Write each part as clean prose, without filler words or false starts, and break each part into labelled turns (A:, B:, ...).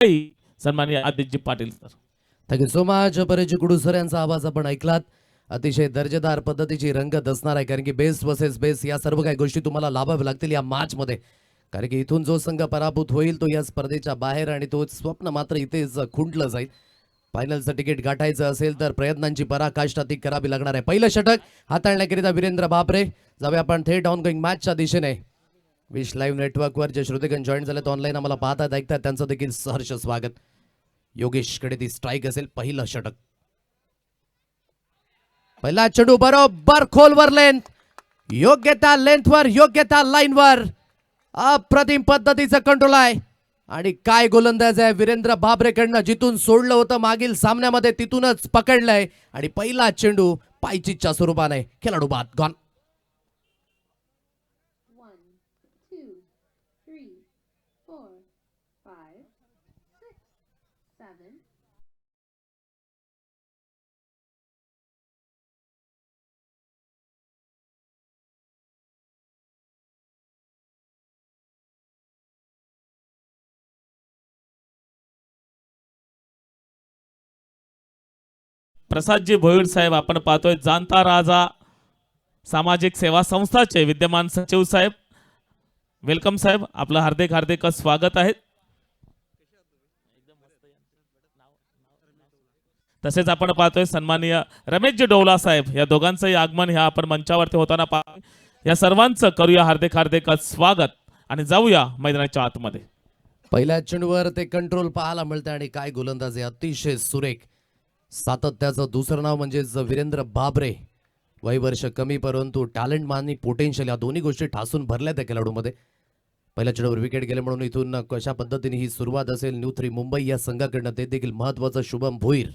A: सन्माननीय आदित्यजी Patil sir.
B: Thank you so much. Paresh कुडू sir यांचा आवाज आपण ऐकलात. अतिशय दर्जेदार पद्धतीची रंगत असणार आहे, कारण की बेस्ट वर्सेस बेस्ट या सर्व काही गोष्टी तुम्हाला लाभाव्या लागतील या मॅचमध्ये. कारण की इथून जो संघ पराभूत होईल तो या स्पर्धेच्या बाहेर, आणि तो स्वप्न मात्र इथेच खुंटलं जाईल. फायनलचं तिकीट गाठायचं असेल तर प्रयत्नांची पराकाष्ठा ती करावी लागणार आहे. पहिलं षटक हाताळण्याकरिता वीरेंद्र बाबरे. जाऊया आपण थेट ऑनगोईंग मॅचच्या दिशेने. विश लाईव्ह नेटवर्कवर जे श्रोतेगण जॉईन झालेत ऑनलाईन, आम्हाला पाहतात ऐकतात, त्यांचं देखील सहर्ष स्वागत. योगेशकडे ती स्ट्राईक असेल. पहिलं षटक, पहिला चेंडू बरोबर खोलवर लेंथ, योग्य त्या लेंथवर, योग्य त्या लाईनवर. अप्रतिम पद्धतीचं कंट्रोल आहे. आणि काय गोलंदाज आहे वीरेंद्र बाबरेकडनं, जिथून सोडलं होतं मागील सामन्यामध्ये तिथूनच पकडलंय. आणि पहिला चेंडू पायचीच्या स्वरूपाने खेळाडू बाद गॉन.
C: 1, 2, 3, 4, 5, 6, 7.
A: प्रसादजी भोईर साहेब आपण पाहतोय जाणता राजा सामाजिक सेवा संस्थाचे विद्यमान सचिव साहेब. वेलकम साहेब, आपलं हार्दिक हार्दिक स्वागत आहे. तसेच आपण पाहतोय सन्माननीय रमेशजी डोवला साहेब, या दोघांचंही आगमन ह्या आपण मंचावरती होताना पाहतोय. या सर्वांचं करूया हार्दिक हार्दिक स्वागत आणि जाऊया मैदानाच्या आतमध्ये.
B: पहिल्या चेंडूवर ते कंट्रोल पाहायला मिळते आणि काय गोलंदाज आहे, अतिशय सुरेख. सातत्याचं दुसरं नाव म्हणजेच वीरेंद्र बाबरे. वय वर्ष कमी परंतु टॅलेंट आणि पोटेन्शियल या दोन्ही गोष्टी ठासून भरल्या त्या खेळाडूमध्ये. पहिल्या चेंडूवर विकेट गेले म्हणून इथून कशा पद्धतीने ही सुरुवात असेल न्यू 3 मुंबई या संघाकडनं, ते देखील महत्वाचं. शुभम भोईर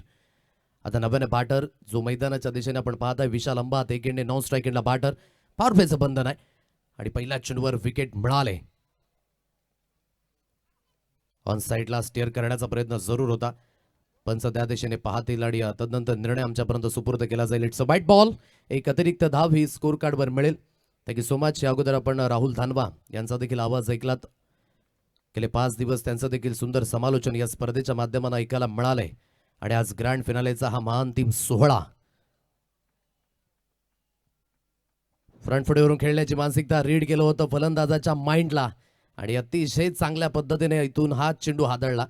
B: आता नव्याने बॅटर, जो मैदानाच्या दिशेने आपण पाहताय. विशाल अंबात एक एंडे नॉन स्ट्राईक एंडला बॅटर. पॉवर प्लेचं बंधन आहे आणि पहिल्या चेंडूवर विकेट मिळाले. ऑन साईडला स्टेअर करण्याचा प्रयत्न जरूर होता, पंच त्या दिशेने पाहतील आणि तदनंतर निर्णय आमच्यापर्यंत सुपूर्द केला जाईल. इट्स अ वाईट बॉल. एक अतिरिक्त धाव ही स्कोर कार्डवर मिळेल. Thank you so much. या अगोदर आपण राहुल धानवा यांचा देखील आवाज ऐकलात. गेले 5 दिवस त्यांचं देखील सुंदर समालोचन या स्पर्धेच्या माध्यमाने ऐकायला मिळालंय. आणि आज ग्रँड फिनालेचा हा महाअंतिम सोहळा. फ्रंट फुटेवरून खेळण्याची मानसिकता रीड केलं होतं फलंदाजाच्या माइंडला, आणि अतिशय चांगल्या पद्धतीने इथून हा चेंडू हादळला.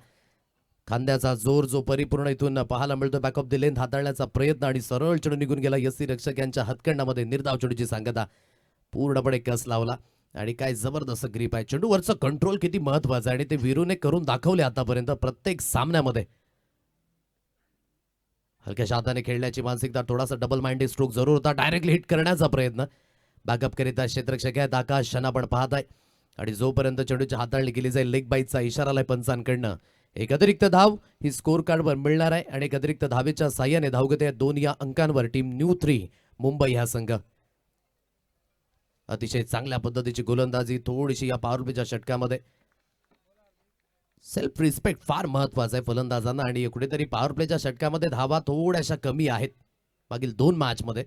B: खांद्याचा जोर जो परिपूर्ण इथून पाहायला मिळतो. बॅक ऑफ द लेंथ हाताळण्याचा प्रयत्न आणि सरळ चेंडू निघून गेला. यसी रक्षक यांच्या हातखंडामध्ये. निर्धाव चेंडूची सांगता, पूर्णपणे कस लावला आणि काय जबरदस्त ग्रीप आहे. चेंडूवरचं कंट्रोल किती महत्वाचं आहे आणि ते वीरूने करून दाखवले आतापर्यंत प्रत्येक सामन्यामध्ये. हलक्याशा हाताने खेळण्याची मानसिकता, थोडासा डबल माइंडेड स्ट्रोक जरूर होता. डायरेक्टली हिट करण्याचा प्रयत्न. बॅकअप करिता क्षेत्ररक्षक आहेत आकाश शना पण पाहत आहे. आणि जोपर्यंत चेंडूची हाताळणी केली जाईल लेग बाईटचा इशारा आलाय पंचांकडनं. एक अतिरिक्त धाव ही स्कोर कार्डवर मिळणार आहे आणि एक अतिरिक्त धावेच्या साह्याने धावगती 2 या अंकांवर टीम न्यू 3 मुंबई हा संघ. अतिशय चांगल्या पद्धतीची गोलंदाजी थोडीशी या पॉवर प्लेच्या षटकामध्ये. सेल्फ रिस्पेक्ट फार महत्वाचा आहे फलंदाजांना, आणि कुठेतरी पॉवर प्लेच्या षटकामध्ये धावा थोड्याशा कमी आहेत मागील 2 मॅचमध्ये.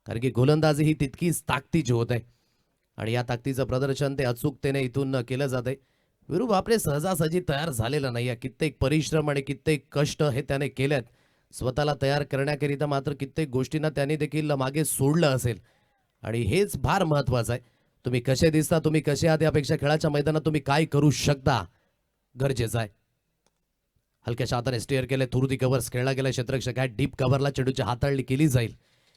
B: कारण की गोलंदाजी ही तितकीच ताकदीची होत आहे आणि या ताकदीचं प्रदर्शन ते अचूकतेने इथून केलं जाते. वीरू बापरे सहजासहजी तयार झालेला नाही. कित्येक परिश्रम आणि कित्येक कष्ट हे त्याने केलेत स्वतःला तयार करण्याकरिता. मात्र कित्येक गोष्टींना त्याने देखील मागे सोडलं असेल, आणि हेच फार महत्वाचं आहे. तुम्ही कसे दिसता, तुम्ही कसे आहात यापेक्षा खेळाच्या मैदानात तुम्ही काय करू शकता गरजेचं आहे. हलक्याशा हाताने स्टेअर केले. थ्रू दी कव्हर्स खेळला गेला. क्षेत्ररक्षक आहे. डीप कव्हरला चेंडूची हाताळणी केली जाईल.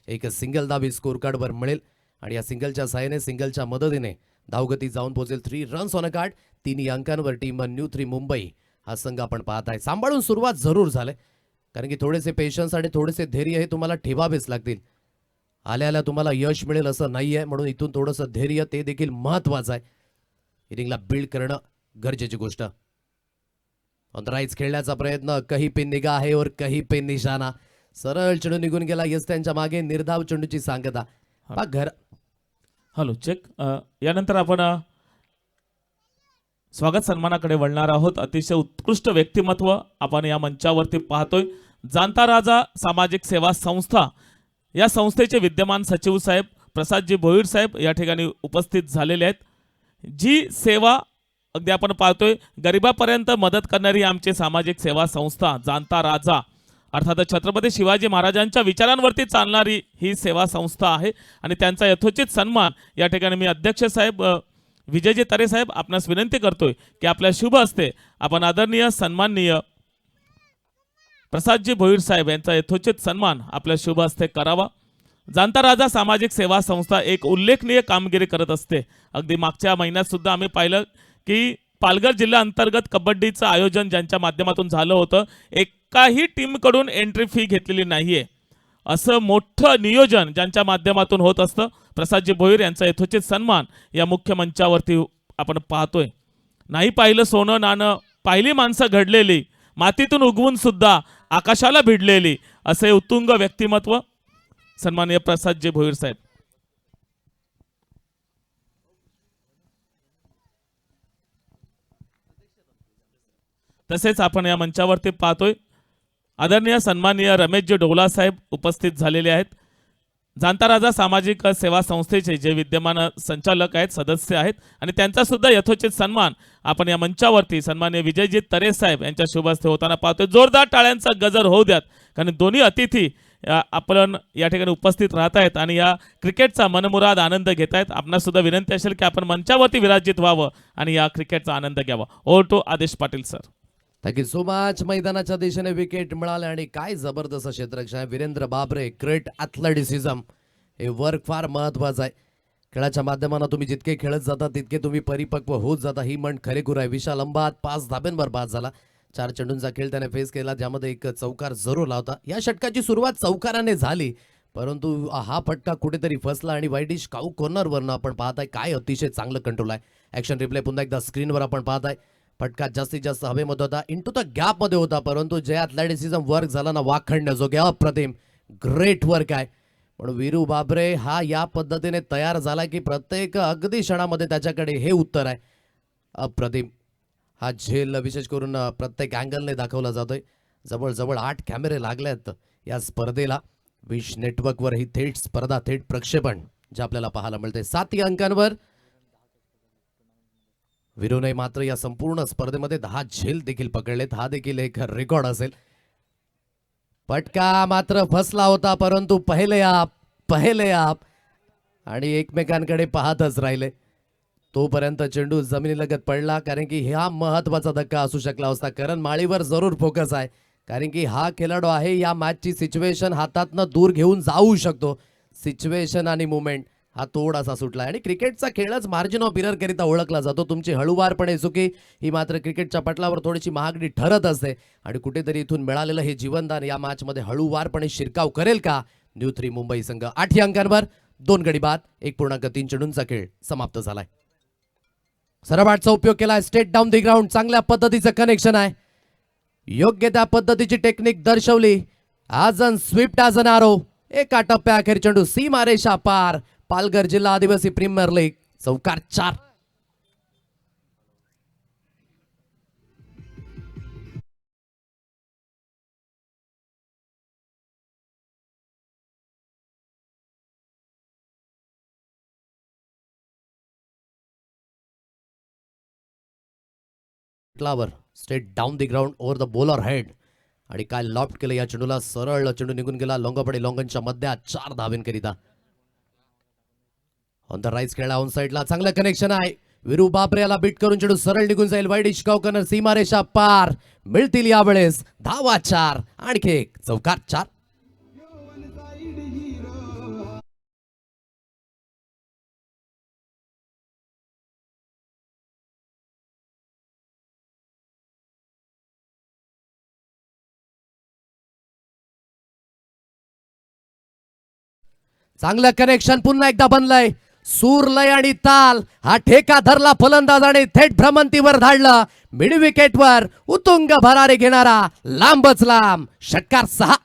B: एक सिंगल धाव स्कोर कार्डवर मिळेल आणि या सिंगलच्या साहाय्याने, सिंगलच्या मदतीने धावगती जाऊन पोहोचेल 3 रन्स ऑन अ कार्ड. 3 अंकांवर टीम न्यू 3 मुंबई हा संघ आपण पाहत आहे. सांभाळून सुरुवात जरूर झाले, कारण की थोडेसे पेशन्स आणि थोडेसे धैर्य हे तुम्हाला ठेवावेच लागतील. आल्या तुम्हाला यश मिळेल असं नाही आहे, म्हणून इथून थोडंसं धैर्य ते देखील महत्वाचं आहे. इनिंगला बिल्ड करणं गरजेची गोष्ट. ऑन द राईज खेळण्याचा प्रयत्न. कही पे निगाह आहे और कही पे निशाणा. सरळ चेंडू निघून गेला. यस त्यांच्या मागे निर्धाव चेंडूची सांगता. घर
A: हॅलो चेक. यानंतर आपण स्वागत सन्मानाकडे वळणार आहोत. अतिशय उत्कृष्ट व्यक्तिमत्व आपण या मंचावरती पाहतोय. जाणता राजा सामाजिक सेवा संस्था या संस्थेचे विद्यमान सचिव साहेब प्रसादजी भोईर साहेब या ठिकाणी उपस्थित झालेले आहेत. जी सेवा अगदी आपण पाहतोय गरिबापर्यंत मदत करणारी आमची सामाजिक सेवा संस्था जाणता राजा अर्थात छत्रपती शिवाजी महाराजांच्या विचारांवरती चालणारी ही सेवा संस्था आहे आणि त्यांचा यथोचित सन्मान या ठिकाणी मी अध्यक्ष साहेब विजयजी तरे साहेब आपणास विनंती करतोय की आपल्या शुभ हस्ते आपण आदरणीय सन्माननीय प्रसादजी भोईर साहेब यांचा यथोचित सन्मान आपल्या शुभ हस्ते करावा। जाणता राजा सामाजिक सेवा संस्था एक उल्लेखनीय कामगिरी करत असते। अगदी मागच्या महिन्यात सुद्धा आम्ही पाहिलं की पालघर जिल्हा अंतर्गत कबड्डीचं आयोजन ज्यांच्या माध्यमातून झालं होतं, एकाही टीमकडून एंट्री फी घेतलेली नाहीये, असं मोठं नियोजन ज्यांच्या माध्यमातून होत असतं। प्रसादजी भोईर यांचा यथोचित सन्मान या मुख्य मंचावरती आपण पाहतोय। नाही पाहिलं सोनं नाणं, पाहिली माणसं घडलेली, मातीतून उगवून सुद्धा आकाशाला भिडलेली, असे उत्तुंग व्यक्तिमत्व सन्माननीय प्रसादजी भोईर साहेब। तसेच आपण या मंचावरती पाहतोय आदरणीय सन्माननीय रमेशजी डोला साहेब उपस्थित झालेले आहेत। जाणता राजा सामाजिक सेवा संस्थेचे जे विद्यमान संचालक आहेत, सदस्य आहेत आणि त्यांचा सुद्धा यथोचित सन्मान आपण या मंचावरती सन्माननीय विजयजी तरे साहेब यांच्या शुभ हस्ते होताना पाहतोय। जोरदार टाळ्यांचा गजर होऊ द्यात, कारण दोन्ही अतिथी आपण या ठिकाणी उपस्थित राहत आहेत आणि या क्रिकेटचा मनमुराद आनंद घेत आहेत। आपणास सुद्धा विनंती असेल की आपण मंचावरती विराजित व्हावं आणि या क्रिकेटचा आनंद घ्यावा। ओव्हर टू आदेश Patil sir.
B: Thank you so much. मैदानाच्या दिशेने विकेट मिळाले आणि काय जबरदस्त क्षेत्ररक्षण आहे। वीरेंद्र बाबरे, ग्रेट ॲथलेटिसिझम, हे वर्क फार महत्वाचं आहे। खेळाच्या माध्यमानं तुम्ही जितके खेळत जाता तितके तुम्ही परिपक्व होत जाता, ही म्हण खरेखुर आहे। विशाल अंबात 5 धाब्यांवर बाद झाला। 4 चेंडूंचा खेळ त्याने फेस केला, ज्यामध्ये एक चौकार जरूर लावता। या षटकाची सुरुवात चौकाराने झाली, परंतु हा फटका कुठेतरी फसला आणि वाईडिश काऊ कॉर्नरवरनं आपण पाहताय काय अतिशय चांगलं कंट्रोल आहे। ॲक्शन रिप्ले पुन्हा एकदा स्क्रीनवर आपण पाहताय। फटका जास्तीत जास्त हवेमध्ये होता, इंटू द गॅपमध्ये होता, परंतु जे ॲथलेटिसिझम वर्क झाला ना, वाखणण्याजोगे अप्रतिम, ग्रेट वर्क आहे। पण वीरू बाबरे हा या पद्धतीने तयार झाला की प्रत्येक अगदी क्षणामध्ये त्याच्याकडे हे उत्तर आहे। अप्रतिम हा झेल विशेष करून प्रत्येक अँगलने दाखवला जातोय। जवळजवळ 8 कॅमेरे लागलेत या स्पर्धेला। विश नेटवर्कवर ही थेट स्पर्धा, थेट प्रक्षेपण जे आपल्याला पाहायला मिळते। 7 अंकांवर वीरूने मात्र या संपूर्ण स्पर्धेमध्ये 10 झेल देखील पकडलेत। हा देखील एक रेकॉर्ड असेल। फटका मात्र फसला होता, परंतु पहिले आप आणि एकमेकांकडे पाहतच राहिले तोपर्यंत चेंडू जमिनीलगत पडला, कारण की हा महत्वाचा धक्का असू शकला असता। करण माळीवर जरूर फोकस आहे, कारण की हा खेळाडू आहे या मॅचची सिच्युएशन हातातनं दूर घेऊन जाऊ शकतो। सिच्युएशन आणि मुवमेंट हा थोडासा सुटला आणि क्रिकेटचा खेळच मार्जिन ऑफ एरर करिता ओळखला जातो। तुमची हळूवारपणे चुकी ही मात्र क्रिकेटच्या पटलावर थोडीशी महागडी ठरत असते आणि कुठेतरी इथून मिळालेलं हे जीवनदान या मॅचमध्ये हळूवारपणे शिरकाव करेल का? न्यू 3 मुंबई संघ 8 अंकांवर 2 गडी बाद, 1.3 चेंडूंचा खेळ समाप्त झालाय। सरबाटचा उपयोग केलाय, स्टेट डाऊन दी ग्राउंड, चांगल्या पद्धतीचं कनेक्शन आहे, योग्य त्या पद्धतीची टेक्निक दर्शवली। आजन स्विफ्ट ॲज अन आरो, एका टप्प्याअखेर चेंडू सीमारेषा पार। पालघर जिल्हा आदिवासी प्रीमियर लीग, चौकार 4। Straight down the ground over the bowler head आणि काय लॉफ्ट केलं या चेंडूला, सरळ चेंडू निघून गेला लोंगपडे लोंगनच्या मध्यात 4 धावेंकरिता। ऑन द राईट खेळला, ऑन साइडला चांगलं कनेक्शन आहे। वीरू बाबरे याला बीट करून चेंडू सरळ निघून जाईल, वाईड इश्काव कॉर्नर, सीमारेषा पार, मिळतील यावेळेस धावा 4, आणखी एक, चौकार 4। चांगलं कनेक्शन पुन्हा एकदा बनलंय, सूर लय आणि ताल हा ठेका धरला फलंदाजाने, थेट भ्रमंतीवर धाडलं, मिड विकेटवर उतुंग भरारी घेणारा लांबच लांब, षटकार 6।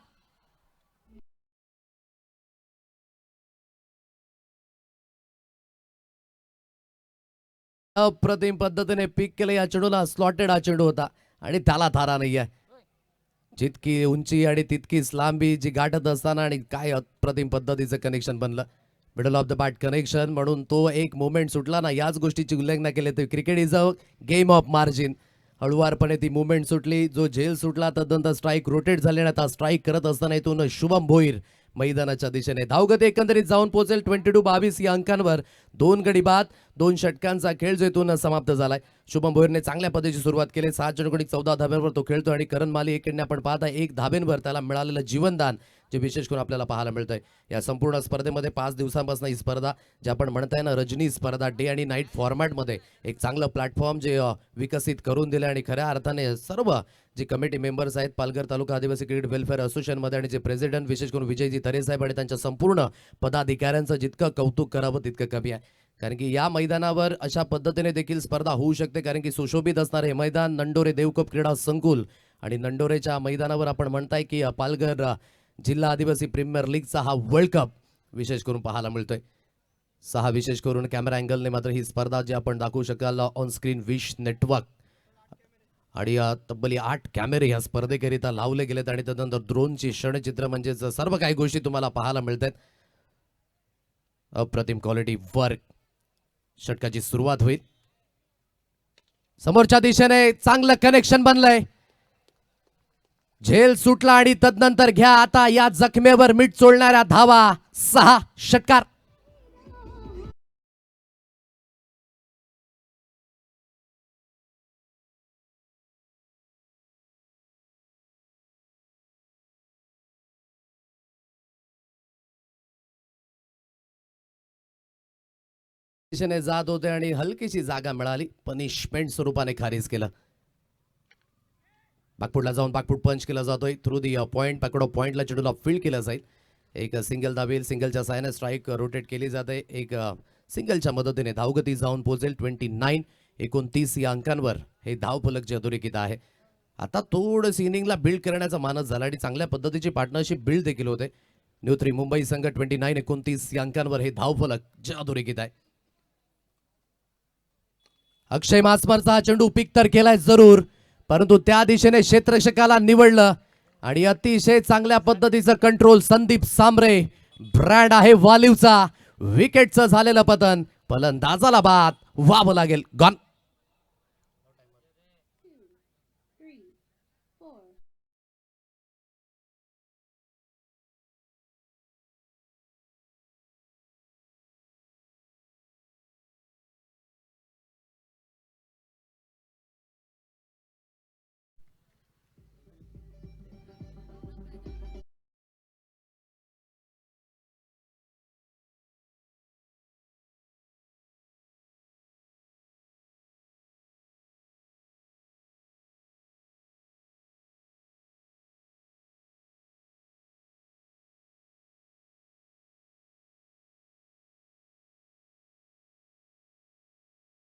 B: अप्रतिम पद्धतीने पिक केलं या चेंडूला, स्लॉटेड हा चेंडू होता आणि त्याला थारा नाहीये। जितकी उंची आणि तितकीच लांबी जी गाठत असताना आणि काय अप्रतिम पद्धतीचं कनेक्शन बनलं। Middle of the bat connection म्हणून तो एक मोमेंट सुटला ना. याच गोष्टीची उल्लेखना केली तर cricket is a game of margin. हळुवारपणे ती मुवमेंट सुटली, जो झेल सुटला तदनंतर स्ट्राईक रोटेट झाले आणि आता स्ट्राईक करत असताना इथून शुभम भोईर मैदानाच्या दिशेने धावगती एकंदरीत जाऊन पोहोचेल 22-22 या अंकांवर. 2 गडी बाद 2 षटकांचा खेळ जो इथून समाप्त झालाय. शुभम भोईरने चांगल्या पद्धतीची सुरुवात केली. 7 चेंडूंनी 14 धाब्यांवर तो खेळतो आणि करण माली एकडने आपण पाहता 1 धाब्यांवर त्याला मिळालेलं जीवनदान जे विशेष करून आपल्याला पाहायला मिळतंय. या संपूर्ण स्पर्धेमध्ये 5 दिवसांपासून ही स्पर्धा जे आपण म्हणताय ना रजनी स्पर्धा डे आणि नाईट फॉर्मॅटमध्ये एक चांगलं प्लॅटफॉर्म जे विकसित करून दिले आणि खऱ्या अर्थाने सर्व जे कमिटी मेंबर्स आहेत पालघर तालुका आदिवासी क्रिकेट वेलफेअर असोसिएशनमध्ये आणि जे प्रेसिडेंट विशेष करून विजयजी तरे साहेब आणि त्यांच्या संपूर्ण पदाधिकाऱ्यांचं जितकं कौतुक करावं तितकं कमी आहे. कारण की या मैदानावर अशा पद्धतीने देखील स्पर्धा होऊ शकते. कारण की सुशोभित असणारे हे मैदान नंडोरे देवकप क्रीडा संकुल आणि नंडोरेच्या मैदानावर आपण म्हणताय की पालघर जिल्हा आदिवासी प्रीमियर लीगचा हा वर्ल्ड कप विशेष करून पाहायला मिळतोय. 6 विशेष करून कॅमेरा अँगलने मात्र ही स्पर्धा जी आपण दाखवू शकाल ऑन स्क्रीन विश नेटवर्क आणि तब्बल 8 कॅमेरे या स्पर्धेकरिता लावले गेलेत आणि त्यानंतर ड्रोनची क्षणचित्र म्हणजेच सर्व काही गोष्टी तुम्हाला पाहायला मिळतात. अप्रतिम क्वालिटी वर्क. षटकाची सुरुवात होईल. समोरच्या दिशेने चांगलं कनेक्शन बनलंय. झेल सुटला आणि तदनंतर घ्या आता या जखमेवर मीठ चोळणाऱ्या धावा. 6 षटकार. दिशेने जात होते आणि हलकीशी जागा मिळाली. पनिशमेंट स्वरूपाने खारीज केलं. बागपूडला जाऊन बागपूड पंच केला जातोय थ्रू दी पॉइंट. पकडो पॉइंटला चेंडूला फील्ड केलं जाईल. एक सिंगल दाबेल. सिंगलच्या साहाय्याने स्ट्राईक रोटेट केली जाते. एक सिंगलच्या मदतीने धावगती जाऊन पोहोचेल 29-29 या अंकांवर. हे धावफलक जे अधोरेखित आहे. आता थोडंसं इनिंगला बिल्ड करण्याचा मानस झाला आणि चांगल्या पद्धतीची पार्टनरशिप बिल्ड देखील होते. न्यू 3 मुंबई संघ 29-29 या अंकांवर हे धावफलक जे अधोरेखित आहे. अक्षय मासमरचा हा चेंडू पिक तर केलाय जरूर, परंतु त्या दिशेने क्षेत्ररक्षकाला निवडलं आणि अतिशय चांगल्या पद्धतीचं कंट्रोल. संदीप सांबरे ब्रँड आहे वालिवचा. विकेटचं झालेलं पतन. फलंदाजाला बाद व्हावं लागेल. गॉन.
C: 2, 3,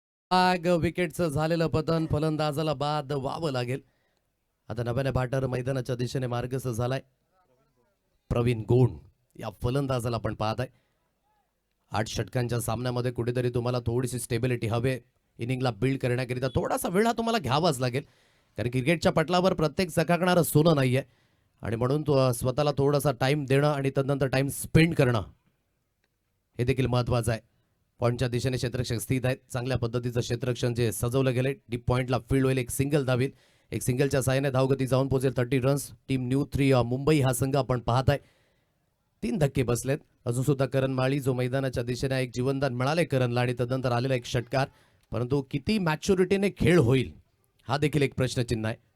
C: 4.
B: विकेटचं झालेलं पतन. फलंदाजाला बाद व्हावं लागेल. आता नव्याने बॅटर मैदानाच्या दिशेने मार्गस्थ झालाय. प्रवीण गोंड या फलंदाजाला आपण पाहताय. 8 षटकांच्या सामन्यामध्ये कुठेतरी तुम्हाला थोडीशी स्टेबिलिटी हवे. इनिंगला बिल्ड करण्याकरिता थोडासा वेळ हा तुम्हाला घ्यावाच लागेल. कारण क्रिकेटच्या पटलावर प्रत्येक चकाकणारं सोनं नाहीये आणि म्हणून तो स्वतःला थोडासा टाइम देणं आणि तदनंतर टाइम स्पेंड करणं हे देखील महत्वाचं आहे. पॉईंटच्या दिशेने क्षेत्ररक्षक स्थित आहेत. चांगल्या पद्धतीचं क्षेत्ररक्षण जे सजवलं गेलंय. डीप पॉईंटला फील्ड होईल. एक सिंगल धावेल. एक सिंगलच्या साहाय्याने धावगती जाऊन पोहोचेल 30 रन्स. टीम न्यू 3 मुंबई हा संघ आपण पाहताय. 3 धक्के बसलेत. अजून सुद्धा करण माळी जो मैदानाच्या दिशेने एक जीवनदान मिळाले करणला आणि तदनंतर आलेला एक षटकार. परंतु किती मॅच्युरिटीने खेळ होईल हा देखील एक प्रश्नचिन्ह आहे.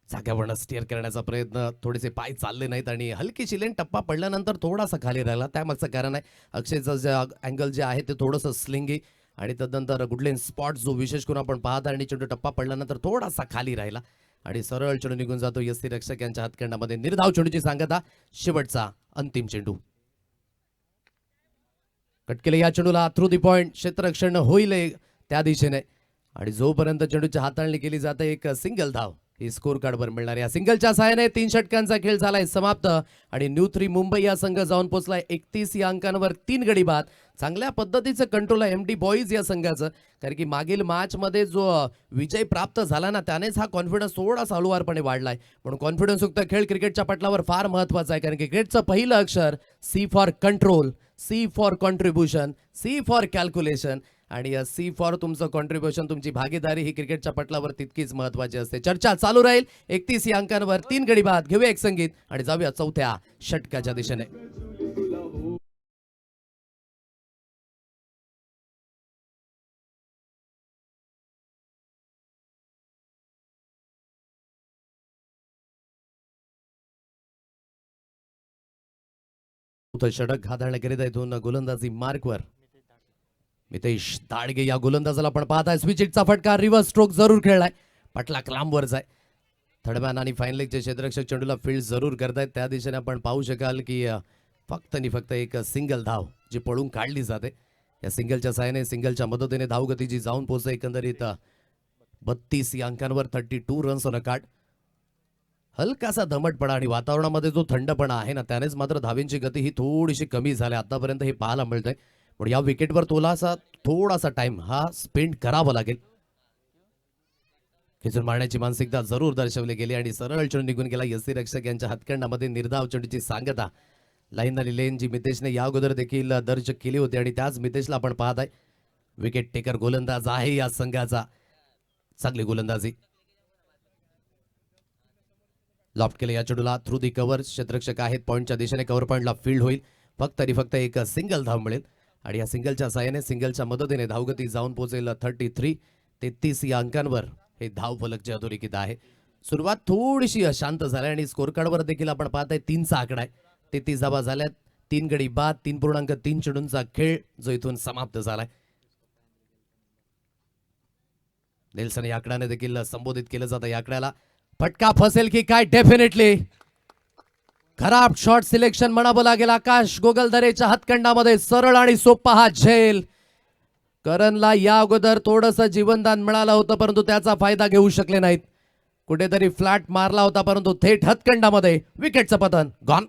B: जाग्यावरनं स्टिअर करण्याचा प्रयत्न. थोडेसे पाय चालले नाहीत आणि हलकीशी लेन टप्पा पडल्यानंतर थोडासा खाली राहिला. त्यामागचं कारण आहे अक्षयचं जे अँगल जे आहे ते थोडंसं स्लिंगी आणि तदनंतर गुडलेन स्पॉट जो विशेष करून आपण पाहता आणि चेंडू टप्पा पडल्यानंतर थोडासा खाली राहिला आणि सरळ चेंडू निघून जातो यस्ती रक्षक यांच्या हातखंडामध्ये. निर्धाव चेंडूची सांगता. शेवटचा अंतिम चेंडू कट केले. या चेंडूला थ्रू दी पॉइंट क्षेत्ररक्षण होईल त्या दिशेने आणि जोपर्यंत चेंडूची हाताळणी केली जाते एक सिंगल धाव ही स्कोर कार्डवर मिळणार. या सिंगलच्या सहाय्याने 3 षटकांचा खेळ झालाय समाप्त आणि न्यू 3 मुंबई या संघ जाऊन पोहोचलाय 31 या अंकांवर 3 गडी बाद. चांगल्या पद्धतीचं कंट्रोल आहे एमडी बॉईज या संघाचं, कारण की मागील मॅच मध्ये जो विजय प्राप्त झाला ना त्यानेच हा कॉन्फिडन्स थोडासा हळूवारपणे वाढलाय. म्हणून कॉन्फिडन्स युक्त खेळ क्रिकेटच्या पटलावर फार महत्वाचा आहे, कारण की क्रिकेटचं पहिलं अक्षर C for control, C for contribution, C for calculation आणि सी फॉर तुमचं कॉन्ट्रीब्युशन, तुमची भागीदारी ही क्रिकेटच्या पटलावर तितकीच महत्वाची असते. चर्चा चालू राहील 31 या अंकांवर 3 गडी बाद. घेऊया एक संगीत आणि जाऊया चौथ्या षटकाच्या दिशेने. षटक हाताळण्याकरिता इथून गोलंदाजी मार्कवर मितेश दाडगे या गोलंदाजाला आपण पाहताय. स्विचिटचा फटका, रिव्हर्स स्ट्रोक जरूर खेळलाय, पटला लांबवरच आहे. थर्डमॅन आणि फाईन लेगचे क्षेत्ररक्षक चेंडूला फील्ड जरूर करतायत. त्या दिशेने आपण पाहू शकाल की फक्त आणि फक्त एक सिंगल धाव जी पळून काढली जाते. या सिंगलच्या साहाय्याने, सिंगलच्या मदतीने धावगती जी जाऊन पोहोचते एकंदरीत 32 या अंकांवर 32 रन्स ऑन अ कार्ड. हलकासा दमटपणा आणि वातावरणामध्ये जो थंडपणा आहे ना त्यानेच मात्र धावींची गती ही थोडीशी कमी झाली आतापर्यंत हे पाहायला मिळतंय. पण या विकेटवर थोडासा टाइम हा स्पेंड करावा लागेल. खेचून मारण्याची मानसिकता जरूर दर्शवली गेली आणि सरळ चेंडू निघून गेला यष्टीरक्षक यांच्या हातखंडामध्ये. निर्धाव चेंडूची सांगता लाईन आणि लेन जी मितेशने या अगोदर देखील दर्ज केली होती आणि त्याच मितेशला आपण पाहताय. विकेट टेकर गोलंदाज आहे या संघाचा, चांगली गोलंदाजी. लॉफ्ट केले या चेंडूला थ्रू दी कव्हर. क्षेत्ररक्षक आहेत पॉईंटच्या दिशेने, कव्हर पॉईंटला फील्ड होईल. फक्त आणि फक्त एक सिंगल धाव मिळेल आणि या सिंगलच्या साहाय्याने, सिंगलच्या मदतीने धावगती जाऊन पोहोचेल 33 या अंकांवर. हे धाव फलक जे अधोरेखित आहे. सुरुवात थोडीशी अशांत झाली आणि स्कोर कार्डवर देखील आपण पाहताय 3चा आकडा आहे. 33 धावा झाल्यात, 3 गडी बाद, 3.3 चेंडूंचा खेळ जो इथून समाप्त झालाय. नेल्सन या आकड्याने देखील संबोधित केलं जातं. या आकड्याला फटका फसेल की काय? डेफिनेटली खराब शॉट सिलेक्शन म्हणावं लागेल. आकाश गोगलदरेच्या हातखंडामध्ये सरळ आणि सोपा हा झेल. करणला या अगोदर थोडंसं जीवनदान मिळालं होतं परंतु त्याचा फायदा घेऊ शकले नाहीत. कुठेतरी फ्लॅट मारला होता परंतु थेट हातखंडामध्ये. विकेटचं पतन, गॉन.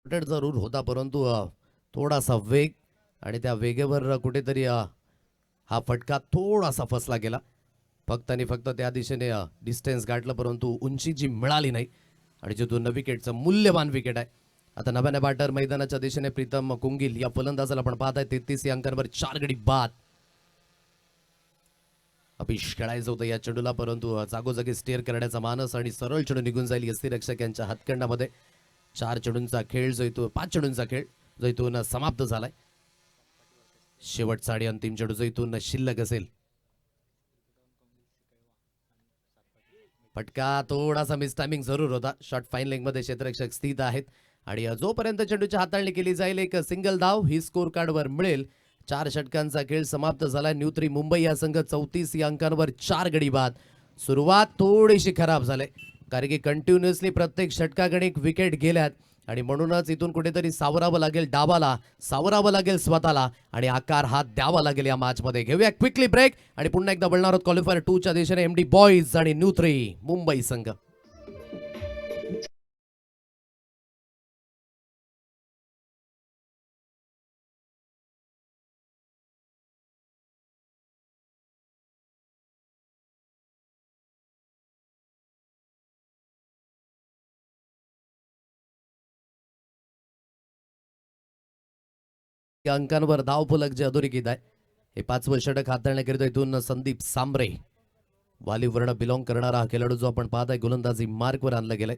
B: जरूर होता परंतु थोडासा वेग आणि त्या वेगेवर कुठेतरी हा फटका थोडासा फसला गेला. फक्त आणि फक्त त्या दिशेने डिस्टन्स गाठलं परंतु उंची जी मिळाली नाही आणि जिथून विकेटचं मूल्यवान विकेट आहे. आता नव्याने बॅटर मैदानाच्या दिशेने प्रीतम कुंगिल या फलंदाजाला आपण पाहताय. 33 या अंकांवर 4 गडी बाद. अपिश खेळायचं होतं या चेंडूला परंतु जागोजागी स्टेअर करण्याचा मानस आणि सरळ चेंडू निघून जाईल यष्टीरक्षक यांच्या हातखंडामध्ये. 4 चेंडूंचा खेळ जो इथून 5 चेंडूंचा खेळ जो इथून समाप्त झालाय. शेवटचा आणि अंतिम चेंडू जो इथून शिल्लक असेल. फटका थोडासा मिस टायमिंग जरूर होता. शॉट फाईन लेग मध्ये क्षेत्ररक्षक स्थित आहेत आणि जोपर्यंत चेंडूची हाताळणी केली जाईल एक सिंगल धाव ही स्कोर कार्डवर मिळेल. 4 षटकांचा खेळ समाप्त झाला. न्यू 3 मुंबई या संघ 34 या अंकांवर 4 गडी बाद. सुरुवात थोडीशी खराब झाली कारण की कंटिन्युअसली प्रत्येक षटकाकडे एक विकेट गेल्यात आणि म्हणूनच इथून कुठेतरी सावरावं लागेल डावाला, सावरावं लागेल स्वतःला आणि आकार हा द्यावा लागेल या मॅच मध्ये. घेऊया क्विकली ब्रेक आणि पुन्हा एकदा बोलणार आहोत क्वालिफायर 2 च्या दिशेने एमडी बॉईज आणि न्यू 3 मुंबई संघ. या अंकांवर धाव फलक जे अधोरेखित आहे. हे 5वं षटक हाताळण्याकरिता इथून संदीप सांबरे वाली वर्ण बिलॉंग करणारा हा खेळाडू जो आपण पाहताय गोलंदाजी मार्कवर आणला गेलाय.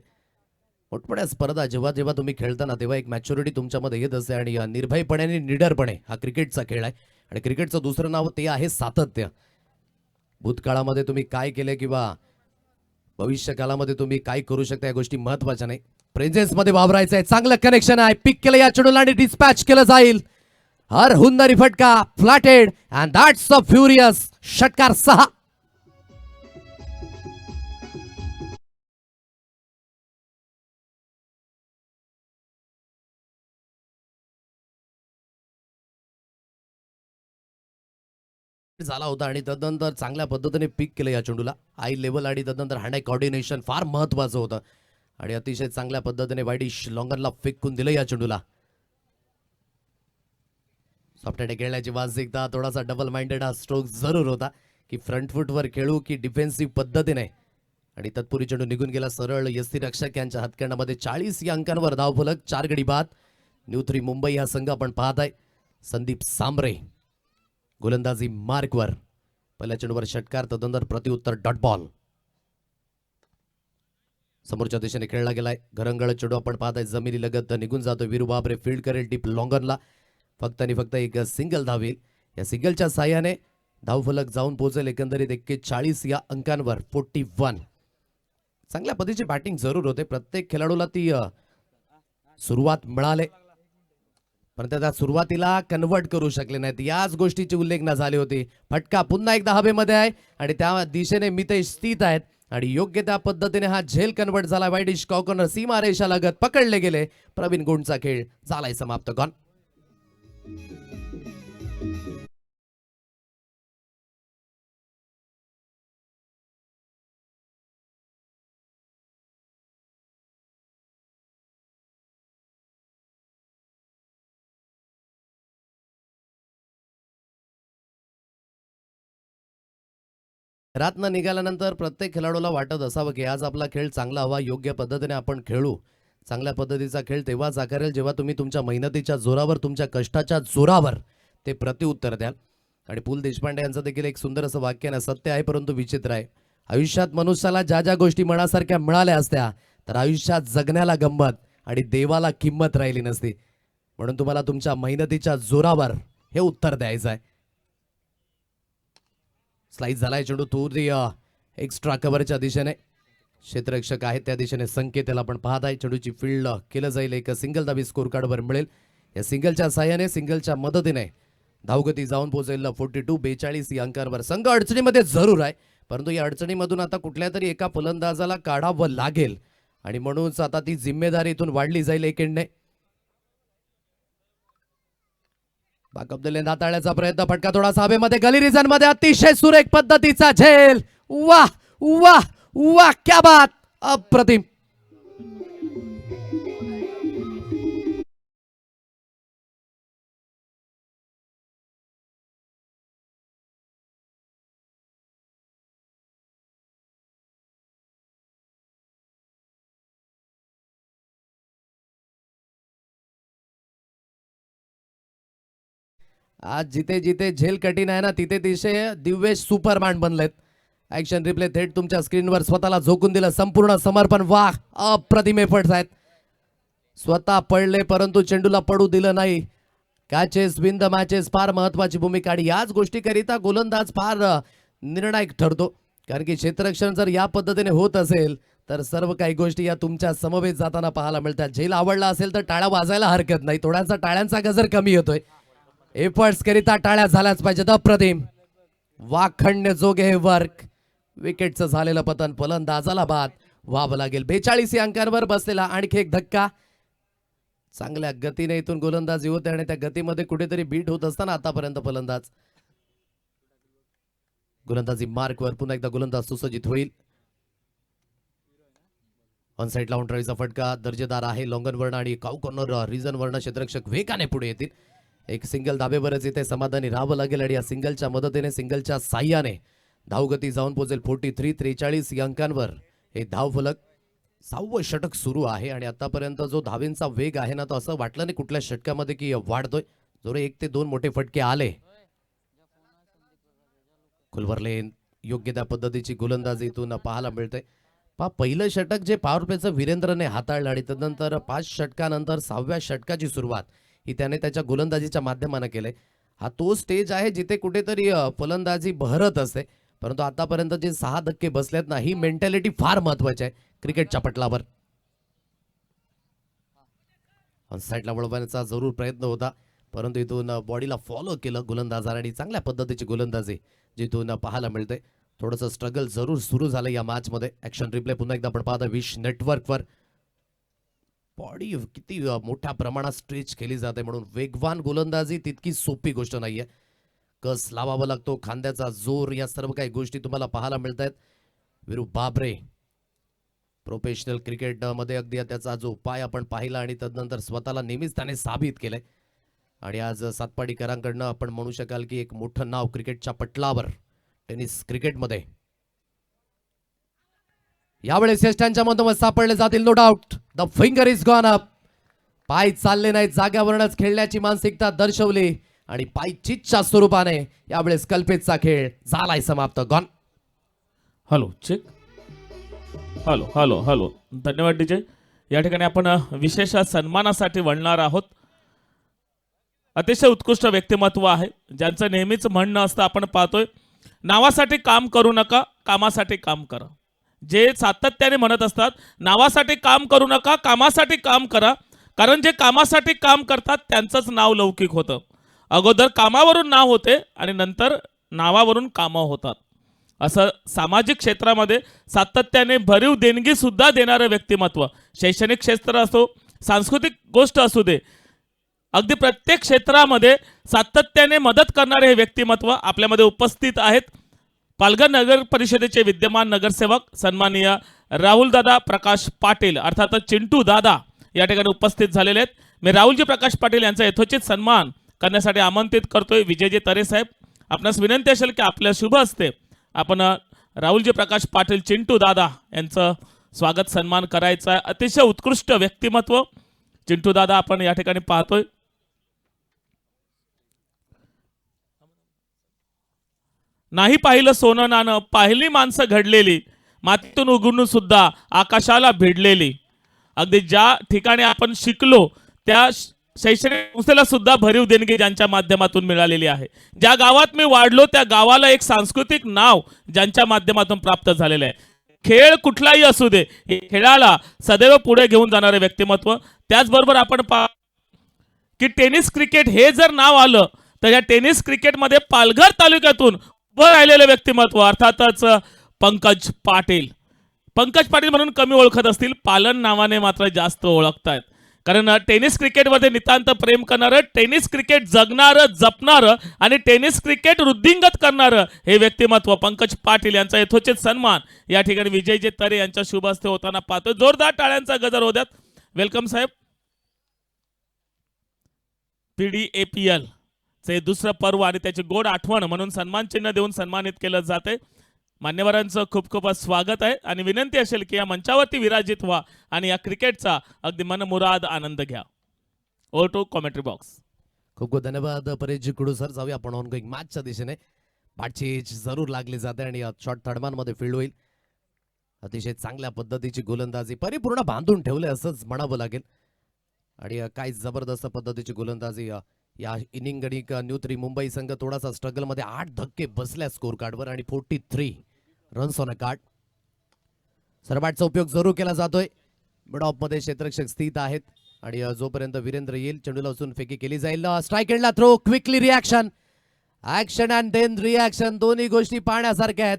B: मोठमोठ्या स्पर्धा जेव्हा जेव्हा तुम्ही खेळताना तेव्हा एक मॅच्युरिटी तुमच्यामध्ये येत असते आणि निर्भयपणे आणि निडरपणे हा क्रिकेटचा खेळ आहे आणि क्रिकेटचं दुसरं नाव ते आहे सातत्य. भूतकाळामध्ये तुम्ही काय केले किंवा भविष्य काळामध्ये तुम्ही काय करू शकता या गोष्टी महत्वाच्या नाही. प्रेझेन्स मध्ये वावरायचं आहे. चांगलं कनेक्शन आहे. पिक केलं या चेंडूला आणि डिस्पॅच केलं जाईल. हर हुंदरी फटका flatted and that's a furious षटकार 6. झाला होता आणि तदनंतर चांगल्या पद्धतीने पिक केलं या चेंडूला. हाय लेवल आणि तदनंतर हँड आय कॉर्डिनेशन फार महत्वाचं होतं आणि अतिशय चांगल्या पद्धतीने वाईडिश लॉंगरला फेकून दिलं या चेंडूला. सॉफ्टहँड खेळण्याची मानसिकता थोडासा डबल माइंडेड हा स्ट्रोक जरूर होता की फ्रंट फुटवर खेळू की डिफेन्सिव्ह पद्धतीने. आणि तत्पूर्वी चेंडू निघून गेला सरळ यष्टीरक्षक यांच्या हातकंडामध्ये. 40 या अंकांवर धावफलक. 4 गडी बाद. न्यू 3 मुंबई हा संघ आपण पाहत आहे. संदीप सांबरे गोलंदाजी मार्कवर. पहिल्या चेंडूवर षटकार तदनंतर प्रतिउत्तर डॉट बॉल. समोरच्या दिशेने खेळला गेलाय. घरंगळ चेंडू आपण पाहताय जमिनी लगत निघून जातो. वीरू बाबरे फील्ड करेल डीप लॉंगरला. फक्त आणि फक्त एक सिंगल धावेल. या सिंगलच्या साह्याने धावफलक जाऊन पोहोचेल एकंदरीत 41 या अंकांवर. 41. चांगल्या पद्धतीची बॅटिंग जरूर होते. प्रत्येक खेळाडूला ती सुरुवात मिळाले पण त्या सुरुवातीला कन्वर्ट करू शकले नाहीत. याच गोष्टीची उल्लेखना झाली होती. फटका पुन्हा एकदा हवेमध्ये आहे आणि त्या दिशेने मितेश स्थित आहेत आणि योग्य त्या पद्धतीने हा झेल कन्वर्ट झाला. वाईडिश कॉर्नर सीमा रेषा लगत पकडले गेले. प्रवीण गुंडचा खेळ झालाय समाप्त. गॉन. रात्र निघाल्यानंतर प्रत्येक खेळाडूला वाटत असावं की आज आपला खेळ चांगला हवा. योग्य पद्धतीने आपण खेळू. चांगल्या पद्धतीचा खेळ तेव्हाच आकारेल जेव्हा तुम्ही तुमच्या मेहनतीच्या जोरावर तुमच्या कष्टाच्या जोरावर ते प्रतिउत्तर द्याल. आणि पु ल देशपांडे यांचं देखील एक सुंदर असं वाक्य आहे. सत्य आहे परंतु विचित्र आहे. आयुष्यात मनुष्याला ज्या ज्या गोष्टी मनासारख्या मिळाल्या असत्या तर आयुष्यात जगण्याला गंमत आणि देवाला किंमत राहिली नसती. म्हणून तुम्हाला तुमच्या मेहनतीच्या जोरावर हे उत्तर द्यायचं आहे. स्लाइस झालाय चेंडू थोर एक्स्ट्रा कव्हरच्या दिशेने. क्षेत्ररक्षक आहेत त्या दिशेने संकेत याला आपण पाहत आहे. चेंडूची फील्ड केलं जाईल. एक सिंगल धावी स्कोर कार्डवर मिळेल. या सिंगलच्या साह्याने सिंगलच्या मदतीने धावगती जाऊन पोहोचेल 42. 42 या अंकांवर. संघ अडचणीमध्ये जरूर आहे परंतु या अडचणीमधून आता कुठल्या तरी एका फलंदाजाला काढावं लागेल आणि म्हणूनच आता ती जिम्मेदारी इथून वाढली जाईल एक एंडने. बाकअबदले हाताळण्याचा प्रयत्न. फटका थोडासा हवेमध्ये. गली रिजन मध्ये अतिशय सुरेख पद्धतीचा झेल. वाह वाह वाह क्या बात. अप्रतिम. आज जिथे जिथे झेल कठीण आहे ना तिथे तिथे दिव्य सुपरमॅन बनलेत. ऍक्शन रिप्ले थेट तुमच्या स्क्रीनवर. स्वतःला झोकून दिलं. संपूर्ण समर्पण. वाह अप्रतिम एफर्ट्स आहेत. स्वतः पडले परंतु चेंडूला पडू दिलं नाही. कॅचेस विन द मॅचेस फार महत्वाची भूमिका आणि याच गोष्टीकरिता गोलंदाज फार निर्णायक ठरतो. कारण की क्षेत्ररक्षण जर या पद्धतीने होत असेल तर सर्व काही गोष्टी या तुमच्या समवेत जाताना पाहायला मिळतात. झेल आवडला असेल तर टाळ्या वाजायला हरकत नाही. थोडासा टाळ्यांचा गजर कमी होतोय. एफर्ट्स करिता टाळ्या झाल्याच पाहिजेत. अप्रतिम. वाखण्य जोगे हे वर्क. विकेटचं झालेलं पतन. फलंदाजाला बाद व्हावं लागेल. 42 अंकांवर बसलेला आणखी एक धक्का. चांगल्या गतीने इथून गोलंदाजी होते आणि त्या गतीमध्ये कुठेतरी बीट होत असताना आतापर्यंत फलंदाज गोलंदाजी मार्कवर. पुन्हा एकदा गोलंदाज सुसज्जित होईल. ऑन साइड लावून ट्राईचा फटका दर्जेदार आहे. लॉंगन वर्ण आणि काऊ कॉर्नर रिजन वर्ण क्षेत्ररक्षक वेगाने पुढे येतील. एक सिंगल धाबेवरच इथे समाधानी राहावं लागेल आणि या सिंगलच्या मदतीने सिंगलच्या साह्याने धावगती जाऊन पोहोचेल 43. 43 या अंकांवर हे धावफलक. 6वं षटक सुरू आहे आणि आतापर्यंत जो धावेंचा वेग आहे ना तो असं वाटलं नाही कुठल्या षटकामध्ये की वाढतोय. जोर 1 ते 2 मोठे फटके आले. खुलवरलेन योग्य त्या पद्धतीची गोलंदाजी इथून पाहायला मिळते. पहिलं षटक जे पॉवर प्लेचं वीरेंद्रने हाताळलं आणि त्यानंतर 5 षटकानंतर 6व्या षटकाची सुरुवात ही त्याने त्याच्या गोलंदाजीच्या माध्यमाने केले. हा तो स्टेज आहे जिथे कुठेतरी फलंदाजी बहरत असते परंतु आतापर्यंत जे 6 धक्के बसलेत ना, ही मेंटॅलिटी फार महत्वाची आहे क्रिकेटच्या पटलावर. साईडला वळवण्याचा जरूर प्रयत्न होता, परंतु इथून बॉडीला फॉलो केलं गोलंदाजाने आणि चांगल्या पद्धतीची गोलंदाजी जिथून पाहायला मिळते. थोडंसं स्ट्रगल जरूर सुरू झालं या मॅचमध्ये. ॲक्शन रिप्ले पुन्हा एकदा आपण पाहता विश नेटवर्कवर. बॉडी किती मोठ्या प्रमाणात स्ट्रेच केली जाते, म्हणून वेगवान गोलंदाजी तितकी सोपी गोष्ट नाहीये. कस लावावा लागतो, खांद्याचा जोर, या सर्व काही गोष्टी तुम्हाला पाहायला मिळत आहेत. विरू बाबरे प्रोफेशनल क्रिकेटमध्ये अगदी त्याचा जो उपाय आपण पाहिला आणि तदनंतर स्वतःला नेहमीच त्याने साबित केलंय. आणि आज सातपाडीकरांकडनं आपण म्हणू शकाल की एक मोठं नाव क्रिकेटच्या पटलावर टेनिस क्रिकेटमध्ये. यावेळेस यष्टांच्या मधोमध सापडले जातील no doubt. The finger is gone up. पाय चालले नाहीत, जाग्यावरूनच खेळण्याची मानसिकता दर्शवली आणि पाय चितच्या स्वरूपाने यावेळेस कल्पेतचा खेळ झालाय समाप्त. Gone.
A: Hello check. Hello hello hello. धन्यवाद डीजे. या ठिकाणी आपण विशेष सन्मानासाठी वळणार आहोत. अतिशय उत्कृष्ट व्यक्तिमत्व आहे ज्यांचं नेहमीच म्हणणं असतं, आपण पाहतोय, नावासाठी काम करू नका, कामासाठी काम करा. जे सातत्याने म्हणत असतात, नावासाठी काम करू नका, कामासाठी काम करा, कारण जे कामासाठी काम करतात त्यांचंच नाव लौकिक होतं. अगोदर कामावरून नाव होते आणि नंतर नावावरून कामं होतात. असं सामाजिक क्षेत्रामध्ये सातत्याने भरीव देणगी सुद्धा देणारं व्यक्तिमत्व, शैक्षणिक क्षेत्र असो, सांस्कृतिक गोष्ट असू दे, अगदी प्रत्येक क्षेत्रामध्ये सातत्याने मदत करणारे हे व्यक्तिमत्व आपल्यामध्ये उपस्थित आहेत. पालघर नगर परिषदेचे विद्यमान नगरसेवक सन्माननीय राहुलदादा प्रकाश पाटील अर्थातच चिंटू दादा या ठिकाणी उपस्थित झालेले आहेत. मी राहुलजी प्रकाश पाटील यांचा यथोचित सन्मान करण्यासाठी आमंत्रित करतोय. विजयजी तरे साहेब, आपणास विनंती असेल की आपल्या शुभ हस्ते आपण राहुलजी प्रकाश पाटील चिंटू दादा यांचं स्वागत सन्मान करायचं आहे. अतिशय उत्कृष्ट व्यक्तिमत्व चिंटू दादा आपण या ठिकाणी पाहतोय. नाही पाहिलं सोनं नाणं, पाहिली माणसं घडलेली, मातीतून उगवून सुद्धा आकाशाला भिडलेली. अगदी ज्या ठिकाणी आपण शिकलो त्या शैक्षणिक संस्थेला सुद्धा भरीव देणगी ज्यांच्या माध्यमातून मिळालेली आहे. ज्या गावात मी वाढलो त्या गावाला एक सांस्कृतिक नाव ज्यांच्या माध्यमातून प्राप्त झालेलं आहे. खेळ कुठलाही असू दे, खेळाला सदैव पुढे घेऊन जाणारे व्यक्तिमत्व. त्याचबरोबर आपण की टेनिस क्रिकेट हे जर नाव आलं तर या टेनिस क्रिकेटमध्ये पालघर तालुक्यातून उभं राहिलेलं व्यक्तिमत्व अर्थातच पंकज पाटील. पंकज पाटील म्हणून कमी ओळखत असतील, पालन नावाने मात्र जास्त ओळखतायत. कारण टेनिस क्रिकेटमध्ये नितांत प्रेम करणारं, टेनिस क्रिकेट जगणारं, जपणारं आणि टेनिस क्रिकेट वृद्धिंगत करणारं हे व्यक्तिमत्व पंकज पाटील यांचा यथोचित सन्मान या ठिकाणी विजयजी तरे यांच्या शुभ हस्ते होताना पाहतोय. जोरदार टाळ्यांचा गजर होऊ द्यात. वेलकम साहेब. PDAPL चे दुसरं पर्व आणि त्याची गोड आठवण म्हणून सन्मान चिन्ह देऊन सन्मानित केलं जाते. मान्यवरांचं खूप खूप स्वागत आहे आणि विनंती असेल की या मंचावरती विराजित व्हा आणि या क्रिकेटचा अगदी मनमुराद आनंद घ्या. Over to commentary box.
B: खूप खूप धन्यवाद परेशजी कुडू सर. जाऊया आपण ऑनगोईंग मॅचच्या दिशेने. बॅटची जरूर लागली जाते आणि शॉर्ट थर्डमॅनमध्ये फील्ड होईल. अतिशय चांगल्या पद्धतीची गोलंदाजी परिपूर्ण बांधून ठेवले असंच म्हणावं लागेल. आणि काय जबरदस्त पद्धतीची गोलंदाजी या इनिंग आणि न्यू 3 मुंबई संघ थोडासा स्ट्रगलमध्ये 8 धक्के बसल्या स्कोर कार्डवर आणि 43 रन्स ऑन अ कार्ड. सरबॅटचा उपयोग जरूर केला जातोय. मिड ऑफ मध्ये क्षेत्ररक्षक स्थित आहेत आणि जोपर्यंत वीरेंद्र येईल चेंडूला उचलून फेकी केली जाईल. स्ट्राईक एंडला throw, quickly reaction, action and then reaction, दोन्ही गोष्टी पाहण्यासारख्या आहेत.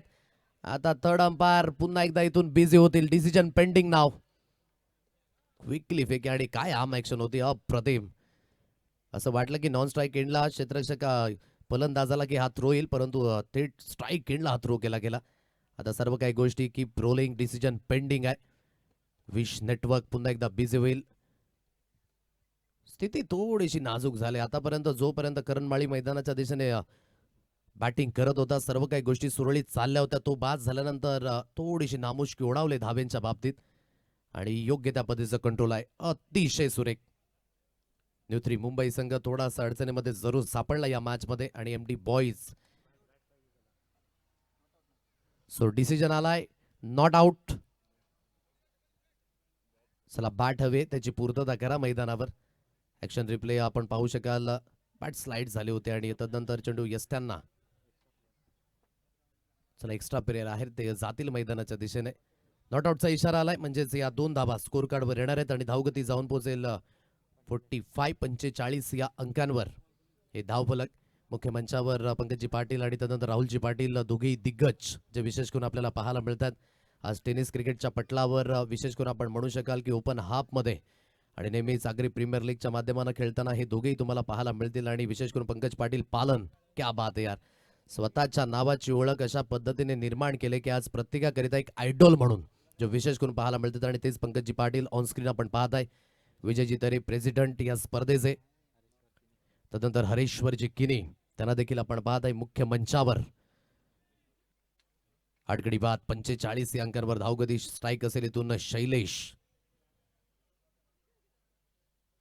B: आता थर्ड अंपायर पुन्हा एकदा इथून बिझी होतील. डिसिजन पेंडिंग नाव. क्विकली फेकी आणि काय आम ऍक्शन होती, अप्रतिम. असं वाटलं की नॉन स्ट्राईक एंडला क्षेत्ररक्षक फलंदाजाला की हा थ्रो येईल, परंतु थेट स्ट्राईक एंडला हा थ्रो केला गेला. आता सर्व काही गोष्टी कीप रोलिंग, डिसिजन पेंडिंग आहे. विश नेटवर्क पुन्हा एकदा बिझी होईल. स्थिती थोडीशी नाजूक झाली. आतापर्यंत जोपर्यंत करणमाळी मैदानाच्या दिशेने बॅटिंग करत होता सर्व काही गोष्टी सुरळीत चालल्या होत्या. तो बाद झाल्यानंतर थोडीशी नामुष्की ओढावले धावेंच्या बाबतीत आणि योग्य त्या पद्धतीचं कंट्रोल आहे. अतिशय सुरेख. न्यू 3 मुंबई संघ थोडासा अडचणीमध्ये जरूर सापडला या मॅच मध्ये आणि MD बॉईज. सो डिसिजन आलाय नॉट आउट. चला बॅट हवे त्याची पूर्तता करा मैदानावर. ऍक्शन रिप्ले आपण पाहू शकाल. बॅट स्लाइड झाले होते आणि तदनंतर चेंडू यस्त्यांना चला एक्स्ट्रा पिरियड आहे ते जातील मैदानाच्या दिशेने. नॉट आउटचा इशारा आलाय म्हणजेच या 2 धाबा स्कोर कार्डवर येणार आहेत आणि धावगती जाऊन पोहोचेल 45 या अंकांवर. हे धावफलक मुख्य मंचावर पंकजी पाटील आणि त्यानंतर राहुलजी पाटील दोघेही दिग्गज जे विशेष करून आपल्याला पाहायला मिळतात. आज टेनिस क्रिकेटच्या पटलावर विशेष करून आपण म्हणू शकाल की ओपन हाफमध्ये आणि नेहमीच आगरी प्रीमियर लीगच्या माध्यमानं खेळताना हे दोघेही तुम्हाला पाहायला मिळतील. आणि विशेष करून पंकज पाटील पालन, क्या बात आहे यार, स्वतःच्या नावाची ओळख अशा पद्धतीने निर्माण केले की आज प्रत्येकाकरिता एक आयडॉल म्हणून जो विशेष करून पाहायला मिळतात. आणि तेच पंकजी पाटील ऑन स्क्रीन आपण पाहत आहे. विजयजी तरे प्रेसिडेंट या स्पर्धेचे, त्यानंतर हरेश्वरजी किनी त्यांना देखील आपण पाहत आहे मुख्य मंचावर. 8 गडी बाद 45 या अंकांवर धावगती स्ट्राईक असेल इथून शैलेश.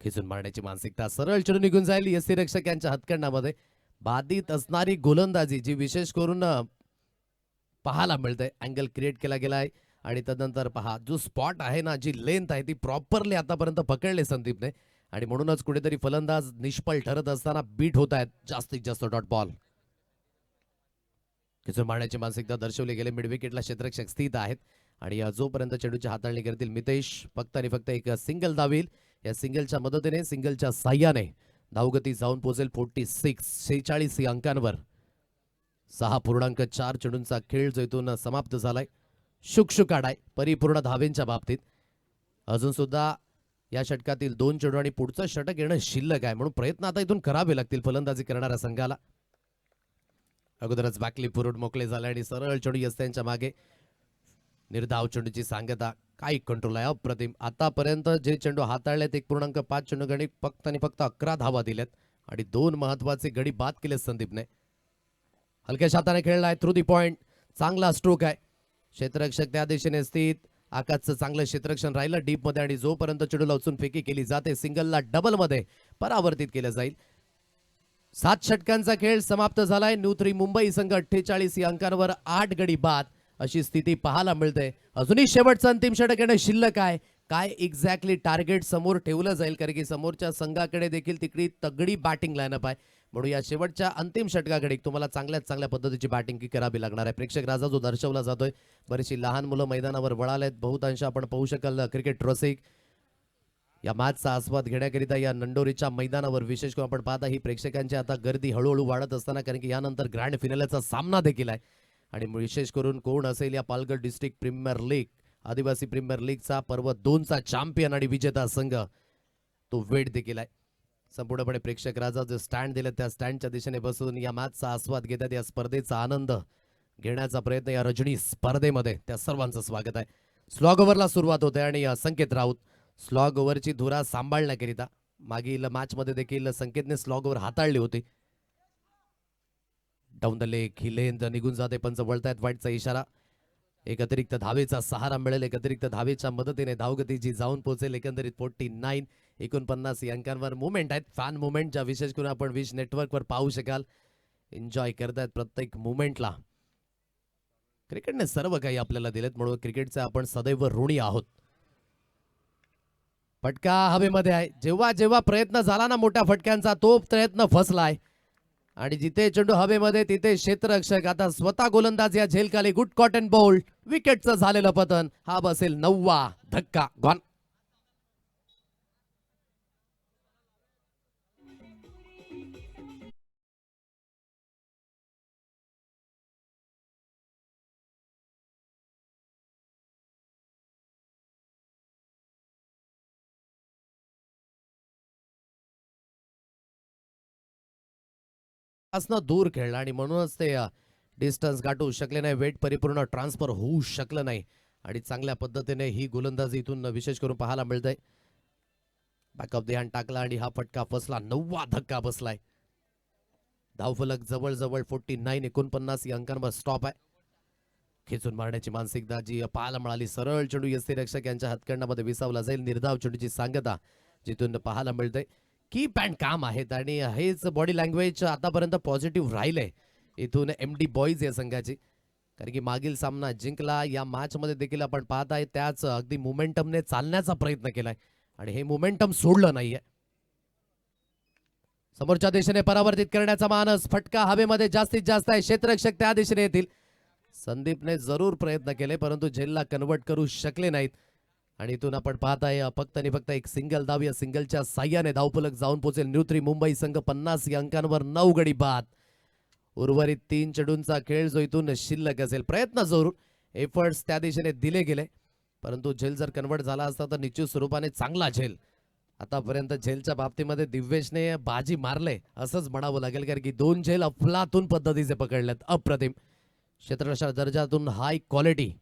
B: खिचून मारण्याची मानसिकता, सरळ चढून निघून जाईल यष्टीरक्षक यांच्या हातखंडामध्ये. बाधित असणारी गोलंदाजी जी विशेष करून पाहायला मिळते, अँगल क्रिएट केला गेलाय आणि त्यानंतर पहा जो स्पॉट आहे ना, जी लेंथ आहे ती प्रॉपरली आतापर्यंत पकडले संदीपने आणि म्हणूनच कुठेतरी फलंदाज निष्फळ ठरत असताना बीट होत आहेत जास्तीत जास्त डॉट बॉल. खिचून मारण्याची मानसिकता दर्शवली गेले. मिड विकेटला क्षेत्ररक्षक स्थित आहेत आणि जोपर्यंत चेंडूची हाताळणी करतील मितेश, फक्त आणि फक्त एक सिंगल धावील. या सिंगलच्या मदतीने, सिंगलच्या साह्याने धावगती जाऊन पोहोचेल 46 या अंकांवर. 6.4 चेंडूंचा खेळ जो इथून समाप्त झालाय. शुकशुकाट परिपूर्ण धावेंच्या बाबतीत. अजून सुद्धा या षटकातील 2 चेंडू आणि पुढचं षटक येणं शिल्लक आहे, म्हणून प्रयत्न आता इथून करावे लागतील फलंदाजी करणाऱ्या संघाला. अगोदरच बॅकली फुरुड मोकळे झाले आणि सरळ चेंडू यस्त्यांच्या मागे. निर्धाव चेंडूची सांगता, काय कंट्रोल आहे, अप्रतिम. आतापर्यंत जे चेंडू हाताळलेत 1.5 चेंडू गडी फक्त आणि फक्त 11 धावा दिल्यात आणि 2 महत्वाचे गडी बाद केले संदीपने. हलक्या हाताने खेळलाय थ्रू दी पॉइंट, चांगला स्ट्रोक आहे. क्षेत्ररक्षक त्या दिशेने स्थित. आकाशचं चांगलं क्षेत्ररक्षण राहिलं डीप मध्ये आणि जोपर्यंत चेंडूला उचलून फेकी केली जाते सिंगलला डबल मध्ये परावर्तित केलं जाईल. 7 षटकांचा खेळ समाप्त झालाय. न्यू 3 मुंबई संघ 48 या अंकांवर 8 गडी बाद अशी स्थिती पाहायला मिळते. अजूनही शेवटचं अंतिम षटक येणं शिल्लक आहे. काय एक्झॅक्टली टार्गेट समोर ठेवलं जाईल, कारण की समोरच्या संघाकडे देखील तिकडे तगडी बॅटिंग लाईनअप आहे. म्हणून या शेवटच्या अंतिम षटकाकडे तुम्हाला चांगल्या पद्धतीची बॅटिंग करावी लागणार आहे. प्रेक्षक राजा जो दर्शवला जातोय, बरीचशी लहान मुलं मैदानावर वळालेत. बहुतांश आपण पाहू शकाल क्रिकेट रसिक या मॅचचा आस्वाद घेण्याकरिता या नंडोरीच्या मैदानावर विशेष करून आपण पाहता ही प्रेक्षकांची आता गर्दी हळूहळू वाढत असताना, कारण की यानंतर ग्रँड फिनालेचा सामना देखील आहे. आणि विशेष करून कोण असेल या पालघर डिस्ट्रिक्ट प्रीमियर लीग, आदिवासी प्रीमियर लीगचा पर्व 2चा चॅम्पियन आणि विजेता संघ, तो वेट देखील आहे. संपूर्णपणे प्रेक्षक राजा जे स्टँड दिले त्या स्टँडच्या दिशेने बसून या मॅचचा आस्वाद घेतात. या स्पर्धेचा आनंद घेण्याचा प्रयत्न या रजनी स्पर्धेमध्ये त्या सर्वांचं स्वागत आहे. स्लॉग ओव्हरला सुरुवात होते आणि संकेत राऊत स्लॉग ओव्हरची धुरा सांभाळण्याकरिता, मागील मॅचमध्ये देखील संकेतने स्लॉग ओव्हर हाताळली होती. Down the leg he length निघून जाते. पंच वळतायत, वाईटचा इशारा. एक अतिरिक्त धावेचा सहारा मिळेल. एक अतिरिक्त धावेच्या मदतीने धावगती जी जाऊन पोहोचेल एकंदरीत 49 या अंकांवर. मुवमेंट आहेत, फॅन मुवमेंट, ज्या विशेष करून आपण विश नेटवर्कवर पाहू शकाल. एन्जॉय करतायत प्रत्येक मुवमेंटला. क्रिकेटने सर्व काही आपल्याला दिलेत, म्हणून क्रिकेटचे आपण सदैव ऋणी आहोत. फटका हवेमध्ये आहे. जेव्हा जेव्हा प्रयत्न झाला ना मोठ्या फटक्यांचा, तो प्रयत्न फसलाय आणि जिथे चेंडू हवेमध्ये तिथे क्षेत्ररक्षक आता स्वतः गोलंदाज या झेलखाली. गुड कॉटन बोल्ड, विकेटचं झालेलं पतन. हा बसेल 9वा धक्का. गॉन. दूर खेळला आणि म्हणूनच ते डिस्टन्स गाठू शकले नाही. वेट परिपूर्ण ट्रान्सफर होऊ शकलं नाही आणि चांगल्या पद्धतीने ही गोलंदाजी इथून विशेष करून पाहायला मिळते. बॅकअप देहान टाकला आणि हा फटका फसला. 9वा धक्का बसलाय. धावफलक जवळजवळ 49 या अंकांवर स्टॉप आहे. खेचून मारण्याची मानसिकता जी पाहायला मिळाली. सरळ चेंडू यष्टीरक्षक यांच्या हातखंडामध्ये विसावला जाईल. निर्धाव चेंडूची सांगता जिथून पाहायला मिळते. कीप अँड काम आहेत आणि हेच बॉडी लँग्वेज आतापर्यंत पॉझिटिव्ह राहिलंय इथून MD बॉईज या संघाची, कारण की मागील सामना जिंकला. या मॅच मध्ये देखील आपण पाहताय त्याच अगदी मोमेंटमने चालण्याचा प्रयत्न केलाय आणि हे मोमेंटम सोडलं नाहीये. समोरच्या दिशेने परावर्तित करण्याचा मानस. फटका हवेमध्ये जास्तीत जास्त आहे. क्षेत्ररक्षक त्या दिशेने येतील. संदीपने जरूर प्रयत्न केले परंतु झेलला कन्वर्ट करू शकले नाहीत आणि इथून आपण पाहत आहे फक्त आणि फक्त एक सिंगल धाव या सिंगलच्या साह्याने धावफलक जाऊन पोहोचेल न्यूत्री मुंबई संघ 50 या अंकांवर 9 गडी बाद. उर्वरित 3 चेंडूंचा खेळ जो इथून शिल्लक असेल. प्रयत्न जरूर एफर्ट्स त्या दिशेने दिले गेले परंतु झेल जर कन्वर्ट झाला असता तर निश्चित स्वरूपाने चांगला झेल. आतापर्यंत झेलच्या बाबतीमध्ये दिव्येशने बाजी मारले असंच म्हणावं लागेल कारण की 2 झेल अफलातून पद्धतीचे पकडलेत. अप्रतिम क्षेत्ररक्षण दर्जातून हाय क्वालिटी.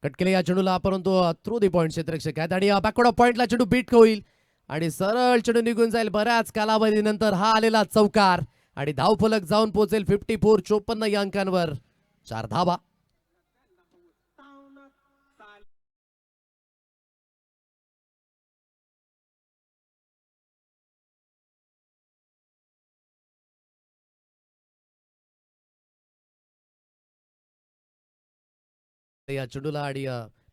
B: कट केले या चेंडूला परंतु थ्रू दी पॉइंट क्षेत्ररक्षक आहेत आणि बॅकवर्ड पॉइंटला चेंडू बीट होईल आणि सरळ चेंडू निघून जाईल. बऱ्याच कालावधीनंतर हा आलेला चौकार आणि धावफलक जाऊन पोहोचेल 54 या अंकांवर. 4 धावा. या चेंडूला आणि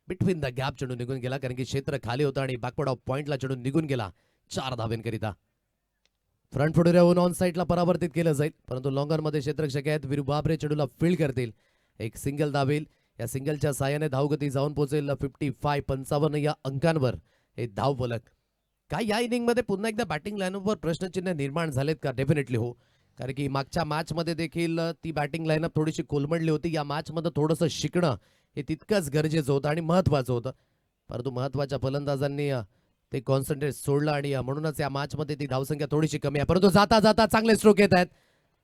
B: बिटवीन द गॅप चेंडू निघून गेला कारण की क्षेत्र खाली होतं आणि बॅकवर्ड ऑफ पॉइंटला चेंडू निघून गेला. 4 धावेंकरिता. फ्रंट फुट राहून ऑन साईडला परावर्तित केलं जाईल परंतु लॉंगर मध्ये क्षेत्ररक्षक आहेत वीरू बाबरे चेंडूला फील्ड करतील. एक सिंगल धावेल. या सिंगलच्या साह्याने धावगती जाऊन पोहोचेल 55 या अंकांवर. हे धावफलक. काय या इनिंग मध्ये पुन्हा एकदा बॅटिंग लाईनअपवर प्रश्नचिन्ह निर्माण झालेत का? डेफिनेटली हो कारण की मागच्या मॅच मध्ये देखील ती बॅटिंग लाईनअप थोडीशी कोलमडली होती. या मॅच मध्ये थोडंसं शिकणं हे तितकंच गरजेचं होतं आणि महत्वाचं होतं परंतु महत्वाच्या फलंदाजांनी ते कॉन्सन्ट्रेट सोडलं आणि म्हणूनच या मॅच मध्ये ती धावसंख्या थोडीशी कमी आहे परंतु जाता जाता चांगले स्ट्रोक येत आहेत.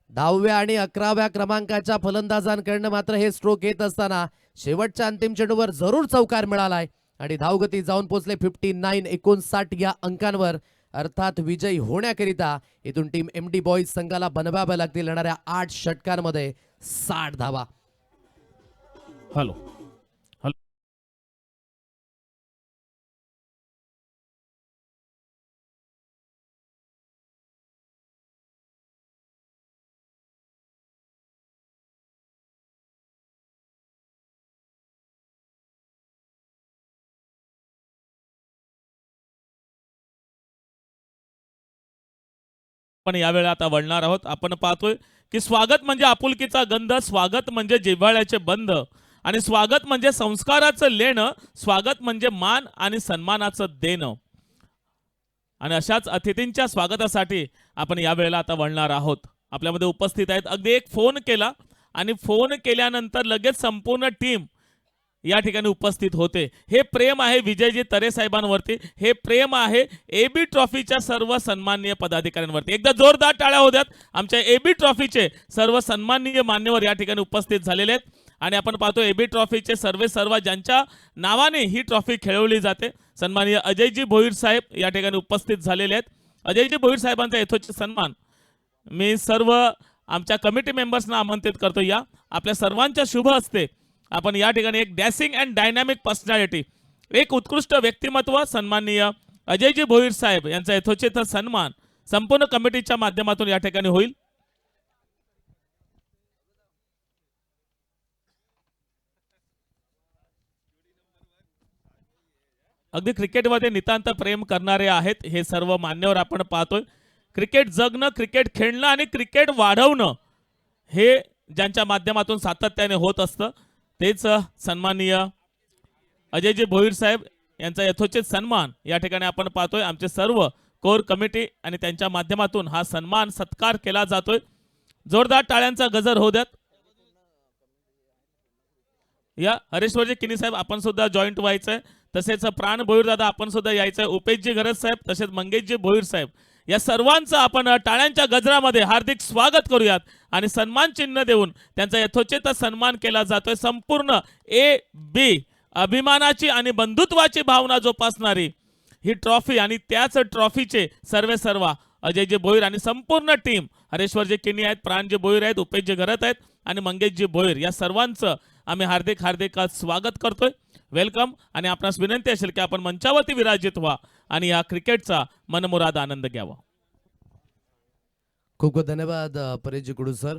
B: 10व्या आणि 11व्या क्रमांकाच्या फलंदाजांकडनं मात्र हे स्ट्रोक येत असताना शेवटच्या अंतिम चेंडूवर जरूर चौकार मिळालाय आणि धावगती जाऊन पोहोचले 59 या अंकांवर. अर्थात विजयी होण्याकरिता इथून टीम MD बॉईज संघाला बनवाव्या लागतील येणाऱ्या 8 षटकांमध्ये 60 धावा.
A: हॅलो. पण यावेळी आता वळणार आहोत. आपण पाहतोय की स्वागत म्हणजे आपुलकीचा गंध, स्वागत म्हणजे जिव्हाळ्याचे बंध आणि स्वागत म्हणजे संस्काराचं लेणं, स्वागत म्हणजे मान आणि सन्मानाचं देणं. आणि अशाच अतिथींच्या स्वागतासाठी आपण यावेळेला आता वळणार आहोत. आपल्यामध्ये उपस्थित आहेत. अगदी एक फोन केला आणि फोन केल्यानंतर लगेच संपूर्ण टीम या ठिकाणी उपस्थित होते. हे प्रेम आहे विजयजी तरे साहेबांवरती. हे प्रेम आहे AB ट्रॉफीच्या सर्व सन्माननीय पदाधिकाऱ्यांवरती. एकदा जोरदार टाळ्या होऊ द्यात. आमच्या AB ट्रॉफीचे सर्व सन्माननीय मान्यवर या ठिकाणी उपस्थित झालेले आहेत आणि आपण पाहतो AB ट्रॉफीचे सर्व ज्यांच्या नावाने ही ट्रॉफी खेळवली जाते. सन्माननीय अजयजी भोईर साहेब या ठिकाणी उपस्थित झालेले आहेत. अजयजी भोईर साहेबांचा यथोचित सन्मान मी सर्व आमच्या कमिटी मेंबर्सना आमंत्रित करतो. या आपल्या सर्वांच्या शुभ हस्ते आपण या ठिकाणी एक डॅशिंग अँड डायनॅमिक पर्सनॅलिटी, एक उत्कृष्ट व्यक्तिमत्व सन्माननीय अजयजी भोईर साहेब यांचा यथोचित सन्मान संपूर्ण कमिटीच्या माध्यमातून या ठिकाणी होईल. अगदी क्रिकेटमध्ये नितांत प्रेम करणारे आहेत हे सर्व मान्यवर आपण पाहतोय. क्रिकेट जगणं, क्रिकेट खेळणं आणि क्रिकेट वाढवणं हे ज्यांच्या माध्यमातून सातत्याने होत असतं तेच सन्माननीय अजयजी भोईर साहेब यांचा यथोचित सन्मान या ठिकाणी आपण पाहतोय. आमचे सर्व कोर कमिटी आणि त्यांच्या माध्यमातून हा सन्मान सत्कार केला जातोय. जोरदार टाळ्यांचा गजर होऊ द्यात. या हरेश्वरजी किनी साहेब आपण सुद्धा जॉईंट व्हायचंय. तसेच प्राण भोईर दादा आपण सुद्धा यायचंय. उपेशजी गरज साहेब तसेच मंगेशजी भोईर साहेब या सर्वांचं आपण टाळ्यांच्या गजरामध्ये हार्दिक स्वागत करूयात आणि सन्मान चिन्ह देऊन त्यांचा यथोचित सन्मान केला जातोय. संपूर्ण AB अभिमानाची आणि बंधुत्वाची भावना जोपासणारी ही ट्रॉफी आणि त्याच ट्रॉफीचे सर्व अजयजी भोईर आणि संपूर्ण टीम हरेश्वरजी किनी आहेत, प्राणजी भोईर आहेत, उपेशजी घरत आहेत आणि मंगेशजी भोईर या सर्वांचं आम्ही हार्दिक स्वागत करतोय. वेलकम. आणि आपणास विनंती असेल की आपण मंचावरती विराजित व्हा आणि या क्रिकेटचा मनमुराद आनंद घ्यावा.
B: खूप खूप धन्यवाद परेशजी कुडू सर.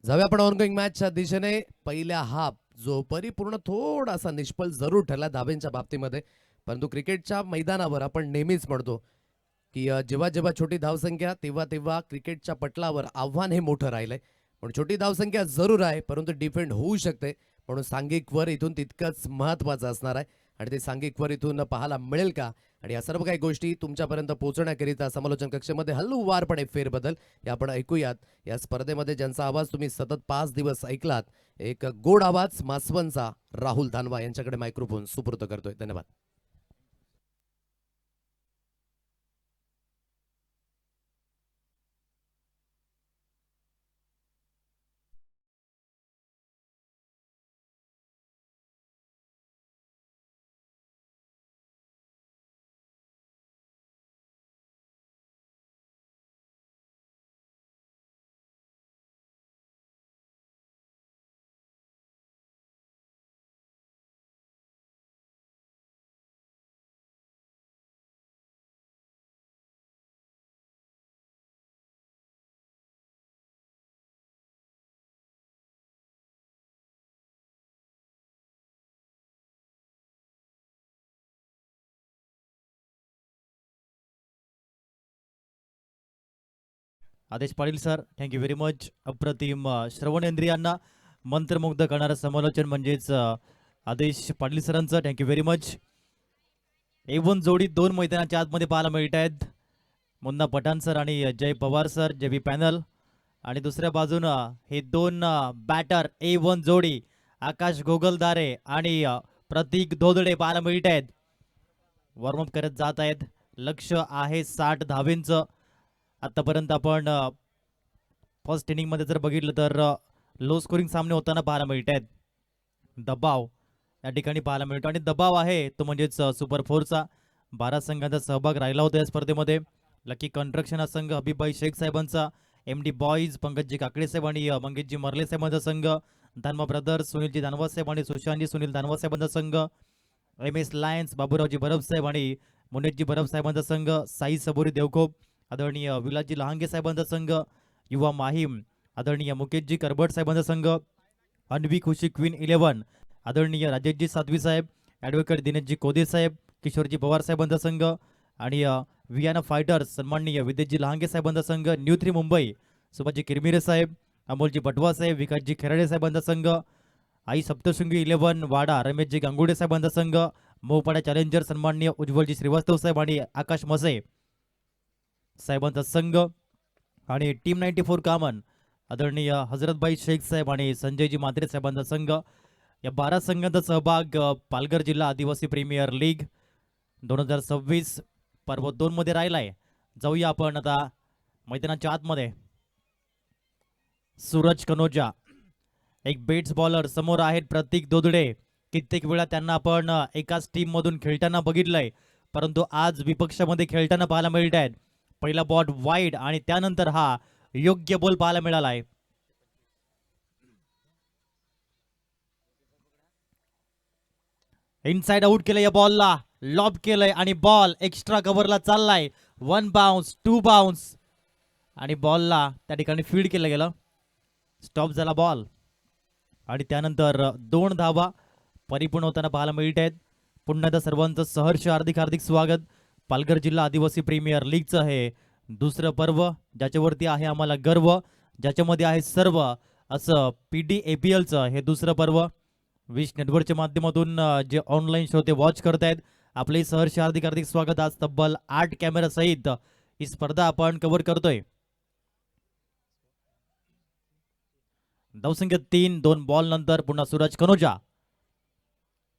B: जाऊया आपण ऑनगोईंग मॅचच्या दिशेने. पहिल्या हाफ जो परिपूर्ण थोडासा निष्फळ जरूर ठरला धाब्यांच्या बाबतीमध्ये परंतु क्रिकेटच्या मैदानावर आपण नेहमीच म्हणतो की जेव्हा छोटी धावसंख्या तेव्हा क्रिकेटच्या पटलावर आव्हान हे मोठं राहिलंय. पण छोटी धावसंख्या जरूर आहे, परंतु डिफेंड होऊ शकते. म्हणून सांघिक वर इथून तितकंच महत्त्वाचं असणार आहे आणि ते सांघिक वर इथून पाहायला मिळेल का? आणि या सर्व काही गोष्टी तुमच्यापर्यंत पोहोचण्याकरिता समालोचन कक्षामध्ये हळूवारपणे फेरबदल हे आपण ऐकूयात. या स्पर्धेमध्ये ज्यांचा आवाज तुम्ही सतत 5 दिवस ऐकलात, एक गोड आवाज मासवनचा राहुल धानवा यांच्याकडे मायक्रोफोन सुपूर्द करतोय. धन्यवाद.
D: आदेश Patil sir, thank you very much. अप्रतिम श्रवणेंद्रियांना मंत्रमुग्ध करणारं समालोचन म्हणजेच आदेश पाटील सरांचं थँक्यू व्हेरी मच. A1 जोडी 2 मैदानाच्या आतमध्ये पाहायला मिळत आहेत. मुन्ना पठाण सर आणि जय पवार सर, जे बी पॅनल. आणि दुसऱ्या बाजूनं हे 2 बॅटर A1 जोडी आकाश गोगलदारे आणि प्रतीक धोदडे पाहायला मिळत आहेत. वॉर्मअप करत जात आहेत. लक्ष आहे 60 धावेंचं. आतापर्यंत आपण फर्स्ट इनिंगमध्ये जर बघितलं तर लो स्कोरिंग सामने होताना पाहायला मिळत आहेत. दबाव या ठिकाणी पाहायला मिळतो आणि दबाव आहे तो म्हणजेच सुपर 4चा 12 संघांचा सहभाग राहिला होता या स्पर्धेमध्ये. लकी कन्स्ट्रक्शन हा संघ हबीबभाई शेख साहेबांचा, MD बॉईज पंकजी काकडे साहेब आणि मंगेशजी मर्ले साहेबांचा संघ, धानवा ब्रदर्स सुनीलजी धानवा साहेब आणि सुशांतजी सुनील धानवा साहेबांचा संघ, MS लायन्स बाबूरावजी बरब साहेब आणि मुनेशजी बरब साहेबांचा संघ, साई सबुरी देवखोप आदरणीय विलासजी लहांगे साहेबांचा संघ, युवा माहीम आदरणीय मुकेशजी करबट साहेबांचा संघ, अन्वी खुशी क्वीन 11 आदरणीय राजेशजी साध्वी साहेब, ॲडव्होकेट दिनेशजी कोदे साहेब, किशोरजी पवार साहेबांचा संघ आणि वियाना फायटर्स सन्माननीय विदेशजी लहांगे साहेबांचा संघ, न्यू 3 मुंबई सुभाषजी किरमिरे साहेब, अमोलजी बटवा साहेब, विकासजी खेराडे साहेबांचा संघ, आई सप्तशृंगी 11 वाडा रमेशजी गांगुडे साहेबांचा संघ, मोहपाडा चॅलेंजर सन्माननीय उज्ज्वलजी श्रीवास्तव साहेब आणि आकाश मसे साहेबांचा संघ आणि टीम 94 कामन आदरणीय हजरतभाई शेख साहेब आणि संजयजी मात्रे साहेबांचा संघ. या 12 संघांचा सहभाग पालघर जिल्हा आदिवासी प्रीमियर लीग 2026 पर्व 2 मध्ये राहिलाय. जाऊया आपण आता मैदानाच्या आतमध्ये. सूरज कनोजा एक बेट्स बॉलर समोर आहेत प्रतीक दोदडे. कित्येक वेळा त्यांना आपण एकाच टीम मधून खेळताना बघितलंय, परंतु आज विपक्षामध्ये खेळताना पाहायला मिळत आहेत. पहिला बॉल वाईड आणि त्यानंतर हा योग्य बॉल पाहायला मिळालाय. इनसाइड आउट केलं या बॉलला, लॉब केलंय आणि बॉल एक्स्ट्रा कव्हरला चाललाय. 1 बाउन्स 2 बाउन्स आणि बॉलला त्या ठिकाणी फीड केलं गेलं. स्टॉप झाला बॉल आणि त्यानंतर 2 धावा परिपूर्ण होताना पाहायला मिळत आहेत. पुन्हा एकदा सर्वांचं सहर्ष हार्दिक हार्दिक स्वागत. पालघर जिल्हा आदिवासी प्रीमियर लीगचं हे दुसरं पर्व, ज्याच्यावरती आहे आम्हाला गर्व, ज्याच्यामध्ये आहे सर्व असं PDAPLचं हे दुसरं पर्व. विश नेटवर्कच्या माध्यमातून जे ऑनलाईन श्रोते वॉच करतायत, आपले सहर्ष हार्दिक हार्दिक स्वागत. आज तब्बल 8 कॅमेरा सहित ही स्पर्धा आपण कव्हर करतोय. धावसंख्या 3, 2 बॉल नंतर पुन्हा सूरज कनोजा.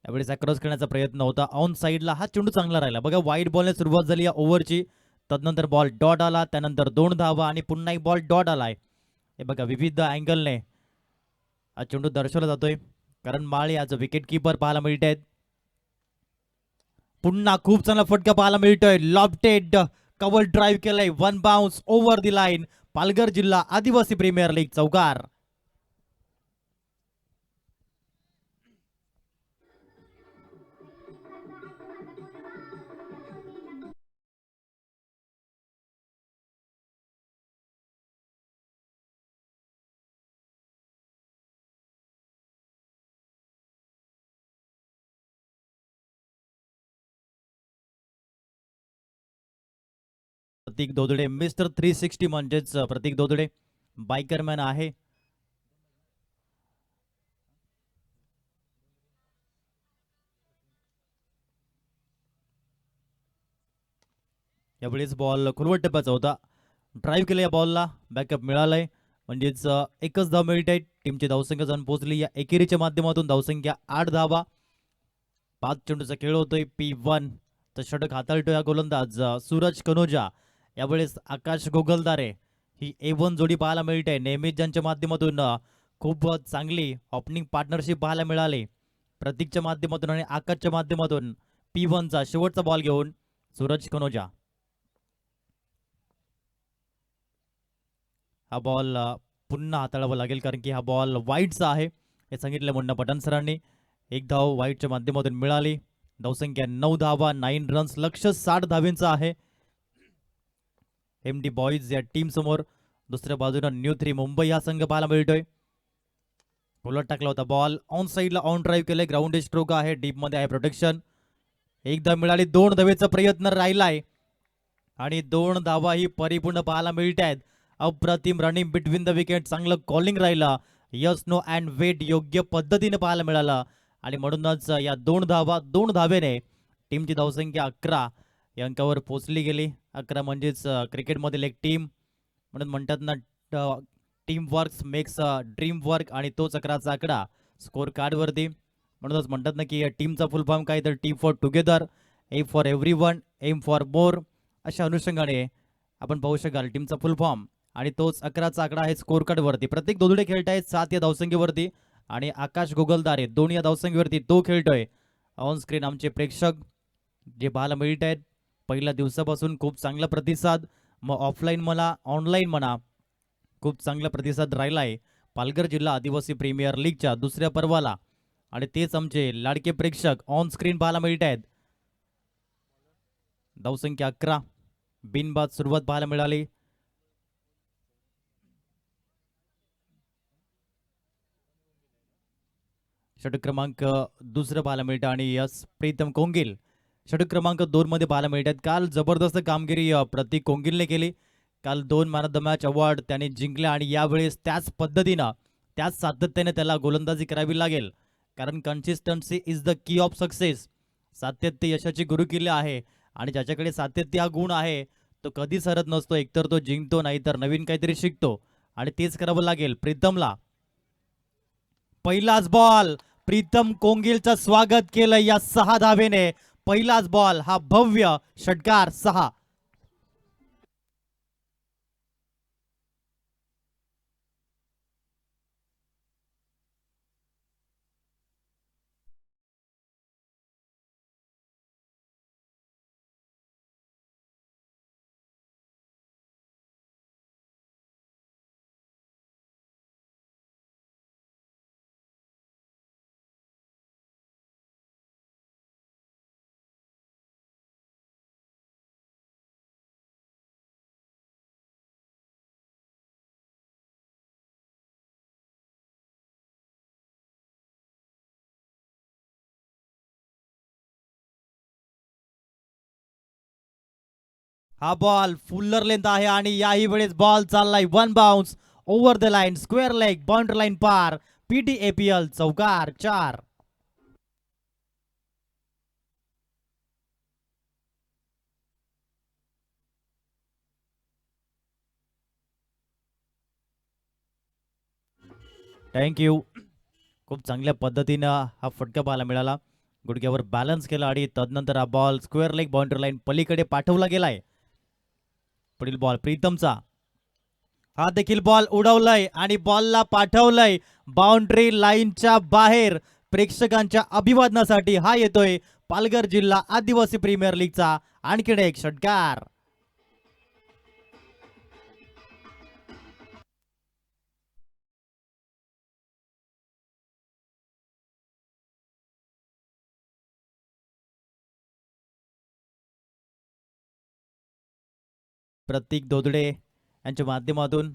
D: यावेळेस क्रॉस करण्याचा प्रयत्न होता ऑन साईडला. हा चेंडू चांगला राहिला बघा. वाईड बॉलने सुरुवात झाली या ओव्हरची, तदनंतर बॉल डॉट आला, त्यानंतर 2 धावा आणि पुन्हा एक बॉल डॉट आलाय. हे बघा विविध अँगलने हा चेंडू दर्शवला जातोय. कारण माळी आज विकेट किपर पाहायला मिळत आहेत. पुन्हा खूप चांगला फटका पाहायला मिळतोय. लॉफ्टेड कव्हर ड्राईव्ह केलंय. 1 बाउन्स ओव्हर दी लाईन. पालघर जिल्हा आदिवासी प्रीमियर लीग चौकार. प्रतीक दोदडे मिस्टर 360 म्हणजेच प्रतीक दोदडे बायकरमॅन आहे. यावेळेस बॉल खोलवट टप्प्याचा होता. ड्राईव्ह केलं या बॉलला, बॅकअप मिळालंय. म्हणजेच एकच धाव मिळते. टीमची धावसंख्या जाऊन पोहोचली या एकेरीच्या माध्यमातून. धावसंख्या 8 धावा. 5 चेंडूचा खेळ होतोय. P1 तर षटक हाताळतोय हा गोलंदाज सूरज कनोजा. यावेळेस आकाश गोगलदारे ही A1 जोडी पाहायला मिळते. नेहमीच ज्यांच्या माध्यमातून खूप चांगली ओपनिंग पार्टनरशिप पाहायला मिळाली. प्रतीकच्या माध्यमातून आणि आकाशच्या माध्यमातून P1चा शेवटचा बॉल घेऊन सूरज कनोजा. हा बॉल पुन्हा हाताळावा लागेल कारण की हा बॉल वाईडचा आहे हे सांगितलं मुन्ना पठाण सरांनी. एक धाव वाईडच्या माध्यमातून मिळाली. धावसंख्या 9 धावा, 9 रन्स. लक्ष्य 60 धावेंचं आहे. MD बॉईज या टीम समोर. दुसऱ्या बाजूनं न्यू 3 मुंबई हा संघ पाहायला मिळतोय. उलट टाकला होता बॉल ऑन साईडला. ऑन ड्राईव्ह केलंय. ग्राउंड स्ट्रोक आहे. डीप मध्ये आहे प्रोटेक्शन. एक धाव मिळाली. 2 धावेचा प्रयत्न राहिलाय आणि 2 धावा ही परिपूर्ण पाहायला मिळत आहेत. अप्रतिम रनिंग बिटवीन द विकेट. चांगलं कॉलिंग राहिलं. यस नो अँड वेट योग्य पद्धतीने पाहायला मिळालं आणि म्हणूनच या 2 धावा 2 धावेने टीमची धावसंख्या 11 या अंकावर पोहोचली गेली. 11 म्हणजेच क्रिकेटमधील एक टीम म्हणून म्हणतात ना, team works makes dream work आणि तोच 11चा आकडा स्कोर कार्डवरती. म्हणूनच म्हणतात ना की या टीमचा फुल फॉर्म काय तर team for together, A for everyone, M for more. अशा अनुषंगाने आपण पाहू शकाल टीमचा फुल फॉर्म आणि तोच 11चा आकडा आहे स्कोर कार्डवरती. प्रत्येक दोघे खेळत आहेत 7 या धावसंख्येवरती आणि आकाश गोगलदारे 2 या धावसंख्येवरती तो खेळतोय. ऑन स्क्रीन आमचे प्रेक्षक जे पाहायला मिळत आहेत पहिल्या दिवसापासून खूप चांगला प्रतिसाद. मग ऑफलाईन म्हणा ऑनलाईन म्हणा खूप चांगला प्रतिसाद राहिला आहे पालघर जिल्हा आदिवासी प्रीमियर लीगच्या दुसऱ्या पर्वाला आणि तेच आमचे लाडके प्रेक्षक ऑन स्क्रीन पाहायला मिळत आहेत. धावसंख्या 11. बिनबाद सुरुवात पाहायला मिळाली. षटक क्रमांक दुसरं पाहायला मिळतं आणि यस प्रीतम कोंगिल षटक क्रमांक 2 मध्ये पाहायला मिळतात. काल जबरदस्त कामगिरी प्रतीक कोंगिलने केली. काल 2 man of the match award त्याने जिंकले आणि यावेळेस त्याच पद्धतीनं त्याच सातत्याने त्याला गोलंदाजी करावी लागेल कारण consistency is the key of success. सातत्य यशाची गुरुकिल्ली आहे आणि ज्याच्याकडे सातत्य हा गुण आहे तो कधी सरत नसतो. एकतर तो जिंकतो नाहीतर नवीन काहीतरी शिकतो आणि तेच करावं लागेल प्रीतमला. पहिलाच बॉल प्रीतम कोंगिलचं स्वागत केलं या 6 धावेने. पहिलाच बॉल हा भव्य षटकार 6. हा बॉल फुल्लर लेंथ आहे आणि याही वेळेस बॉल चाललाय 1 bounce over the line square leg boundary line पार. PTAPL चौकार 4. थँक्यू. खूप चांगल्या पद्धतीनं हा फटका पाहायला मिळाला. गुडघ्यावर बॅलन्स केला आणि तदनंतर हा ball square leg boundary line पलीकडे पाठवला गेलाय. पुढील बॉल प्रीतमचा. हा देखील बॉल उडवलाय आणि बॉलला पाठवलंय बाउंड्री लाईनच्या बाहेर. प्रेक्षकांच्या अभिवादनासाठी हा येतोय पालघर जिल्हा आदिवासी प्रीमियर लीगचा आणखीन एक षटकार. प्रतीक दोदडे यांच्या माध्यमातून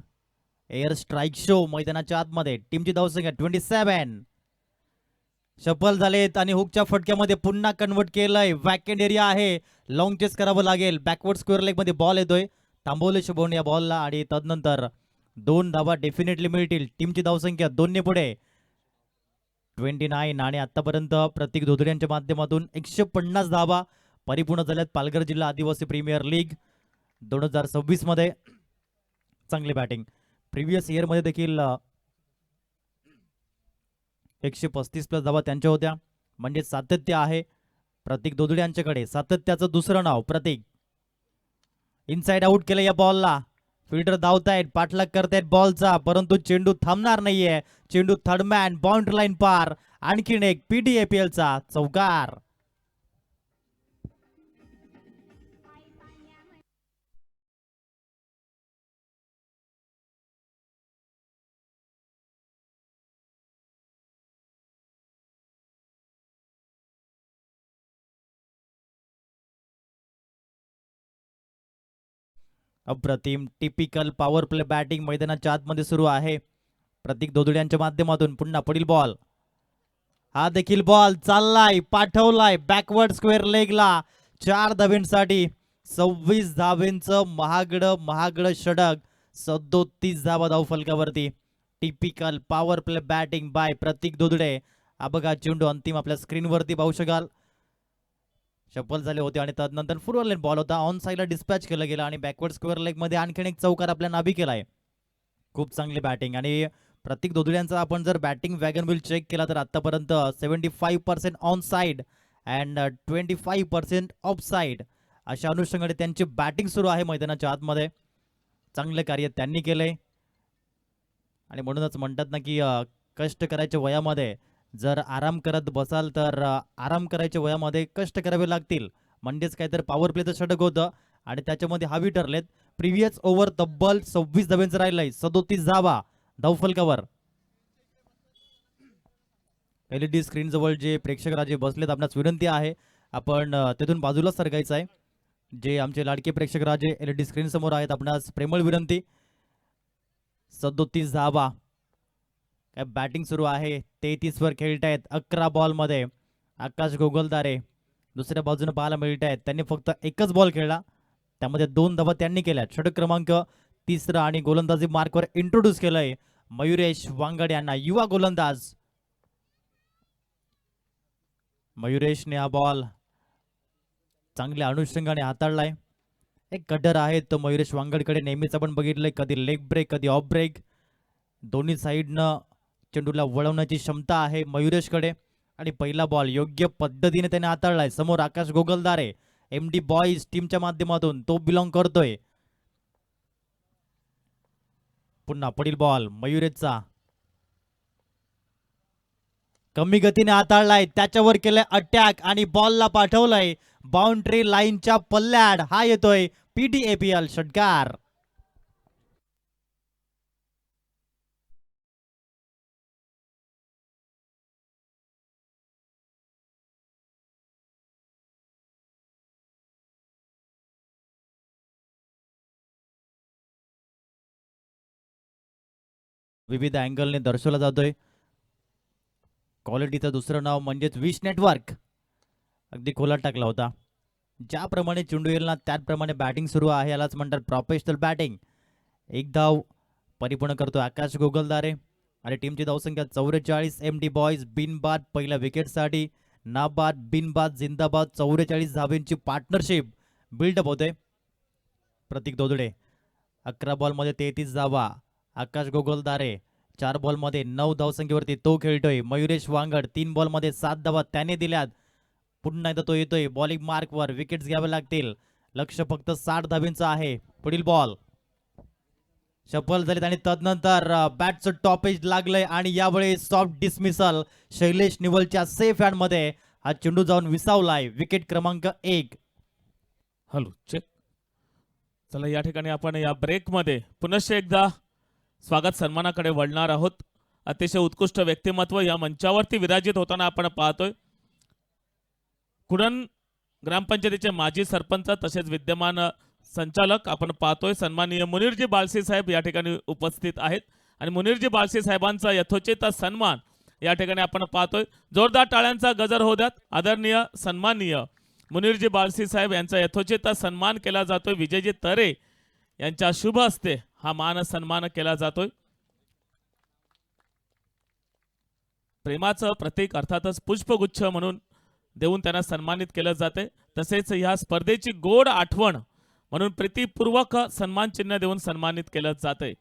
D: एअर स्ट्राईक शो मैदानाच्या आतमध्ये. टीमची धावसंख्या 27. सफल झालेत आणि हुकच्या फटक्यामध्ये पुन्हा कन्वर्ट केलंय. वॅकेंड एरिया आहे. लॉंग चेस करावं लागेल. बॅकवर्ड स्क्वेअर लेग मध्ये बॉल येतोय. थांबवले शुभवन या बॉलला आणि तदनंतर 2 धावा डेफिनेटली मिळतील. टीमची धावसंख्या 2 ने पुढे 29 आणि आतापर्यंत प्रतीक धोदरे यांच्या माध्यमातून 150 धावा परिपूर्ण झाल्यात पालघर जिल्हा आदिवासी प्रीमियर लीग 2026 मध्ये चांगली बॅटिंग. प्रिव्हियस इयर मध्ये देखील 135 प्लस धावा त्यांच्या होत्या. म्हणजे सातत्य आहे प्रतीक दोदुडे यांच्याकडे. सातत्याचं दुसरं नाव प्रतीक. इनसाइड आउट केलं या बॉलला. फिल्डर धावतायत, पाठलाग करतायत बॉलचा, परंतु चेंडू थांबणार नाहीये. चेंडू थर्डमॅन बाउंड्री लाईन पार. आणखीन एक PDAPL चा चौकार. अप्रतिम टिपिकल पॉवर प्ले बॅटिंग मैदानाच्या आतमध्ये सुरू आहे. प्रतीक दोदुडे यांच्या माध्यमातून पुन्हा पुढील बॉल. हा देखील बॉल चाललाय, पाठवलाय बॅकवर्ड स्क्वेअर लेगला. 4 धावेंसाठी 26 धावेंचं महागडं षटक. 37 धावा धावफलकावरती. Typical power play batting by Pratik Dodude. हा बघा चेंडू अंतिम आपल्या स्क्रीनवरती पाहू शकाल. शफल झाले होते आणि त्यानंतर फुटबॉल लाईन बॉल होता. ऑन साईडला डिस्पॅच केलं गेलं आणि बॅकवर्ड स्क्वेअर लेग मध्ये आणखीन एक चौकार आपल्या नाभी केलाय. खूप चांगली बॅटिंग. आणि प्रतीक दोदुडे यांचा आपण जर बॅटिंग वॅगन व्हील चेक केला तर आतापर्यंत 75% on side and 25% of side अशा अनुषंगाने त्यांची बॅटिंग सुरू आहे मैदानाच्या आतमध्ये. चांगलं कार्य त्यांनी केलंय आणि म्हणूनच म्हणतात ना की कष्ट करायच्या वयामध्ये जर आराम करत बसाल तर आराम करायच्या वयामध्ये कष्ट करावे लागतील. म्हणजेच काय तर पॉवर प्लेचं षटक होतं आणि त्याच्यामध्ये हवी ठरलेत. प्रिव्हियस ओव्हर तब्बल 26 धाब्यांचं राहिलंय. 37 धावा धावफलकावर. LED स्क्रीन जवळ जे प्रेक्षक राजे बसलेत, आपणास विनंती आहे आपण तिथून बाजूला सरकायचं आहे. जे आमचे लाडके प्रेक्षक राजे LED स्क्रीन समोर आहेत, आपणास प्रेमळ विनंती. 37 धावा. काय बॅटिंग सुरू आहे. 33 वर खेळतायत. 11 बॉल मध्ये आकाश गोगलदारे दुसऱ्या बाजूने पाहायला मिळत आहेत. त्यांनी फक्त एकच बॉल खेळला, त्यामध्ये 2 धावा त्यांनी केल्या. षटक क्रमांक 3 आणि गोलंदाजी मार्कवर इंट्रोड्यूस केलंय मयुरेश वांगड यांना, युवा गोलंदाज. मयुरेशने हा बॉल चांगल्या अनुषंगाने हाताळलाय. एक कटर आहे तो मयुरेश वांगडकडे नेहमीच आपण बघितलंय. कधी लेग ब्रेक कधी ऑफ ब्रेक, दोन्ही साईडनं चेंडूला वळवण्याची क्षमता आहे मयुरेशकडे. आणि पहिला बॉल योग्य पद्धतीने त्याने हाताळलाय. समोर आकाश गोगलदारे MD बॉईज टीमच्या माध्यमातून तो बिलॉंग करतोय. पुन्हा पुढील बॉल मयुरेशचा. कमी गतीने हाताळलाय, त्याच्यावर केलंय अटॅक आणि बॉलला पाठवलंय बाउंड्री लाईनच्या पल्ल्याड. हा येतोय PDAPL षटकार. विविध अँगलने दर्शवला जातोय. क्वालिटीचं दुसरं नाव म्हणजेच विश नेटवर्क. अगदी खोलात टाकला होता. ज्याप्रमाणे चेंडू येईल ना त्याप्रमाणे बॅटिंग सुरू आहे. यालाच म्हणतात प्रोफेशनल बॅटिंग. एक धाव परिपूर्ण करतो आकाश गोगलदारे आणि टीमची धावसंख्या 44. MD बॉईज बिनबाद पहिल्या विकेटसाठी. नाबाद बिनबाद जिंदाबाद 44 धावेंची पार्टनरशिप बिल्डअप होते. प्रतीक दोदुडे 11 बॉलमध्ये 33 धावा. आकाश गोगलदारे 4 बॉलमध्ये 9 धावसंख्येवरती तो खेळतोय. मयुरेश वांगड 3 बॉलमध्ये 7 धावा त्याने दिल्यात. पुन्हा एकदा तो येतोय बॉलिंग मार्कवर. विकेट्स घ्यावे लागतील. लक्ष फक्त 60 धावेंचं आहे. पुढील बॉल सफल झालेत आणि तदनंतर बॅटचं टॉपेज लागलंय आणि यावेळी सॉफ्ट डिसमिसल शैलेश निवलच्या सेफ हँड मध्ये हा चेंडू जाऊन विसावलाय. विकेट क्रमांक 1.
A: Hello check. चला या ठिकाणी आपण या ब्रेकमध्ये पुनश्च एकदा स्वागत सन्मानाकडे वळणार आहोत. अतिशय उत्कृष्ट व्यक्तिमत्व या मंचावरती विराजित होताना आपण पाहतोय. कुडण ग्रामपंचायतीचे माजी सरपंच तसेच विद्यमान संचालक आपण पाहतोय सन्माननीय मुनीरजी बाळशी साहेब या ठिकाणी उपस्थित आहेत आणि मुनीरजी बाळशी साहेबांचा यथोचित सन्मान या ठिकाणी आपण पाहतोय. जोरदार टाळ्यांचा गजर होऊ द्यात. आदरणीय सन्माननीय मुनीरजी बाळशी साहेब यांचा यथोचित सन्मान केला जातोय. विजयजी तरे यांच्या शुभ हस्ते हा मान सन्मान केला जातोय. प्रेमाचं प्रतीक अर्थातच पुष्पगुच्छ म्हणून देऊन त्यांना सन्मानित केलं जाते. तसेच ह्या स्पर्धेची गोड आठवण म्हणून प्रीतीपूर्वक सन्मान चिन्ह देऊन सन्मानित केलं जातंय.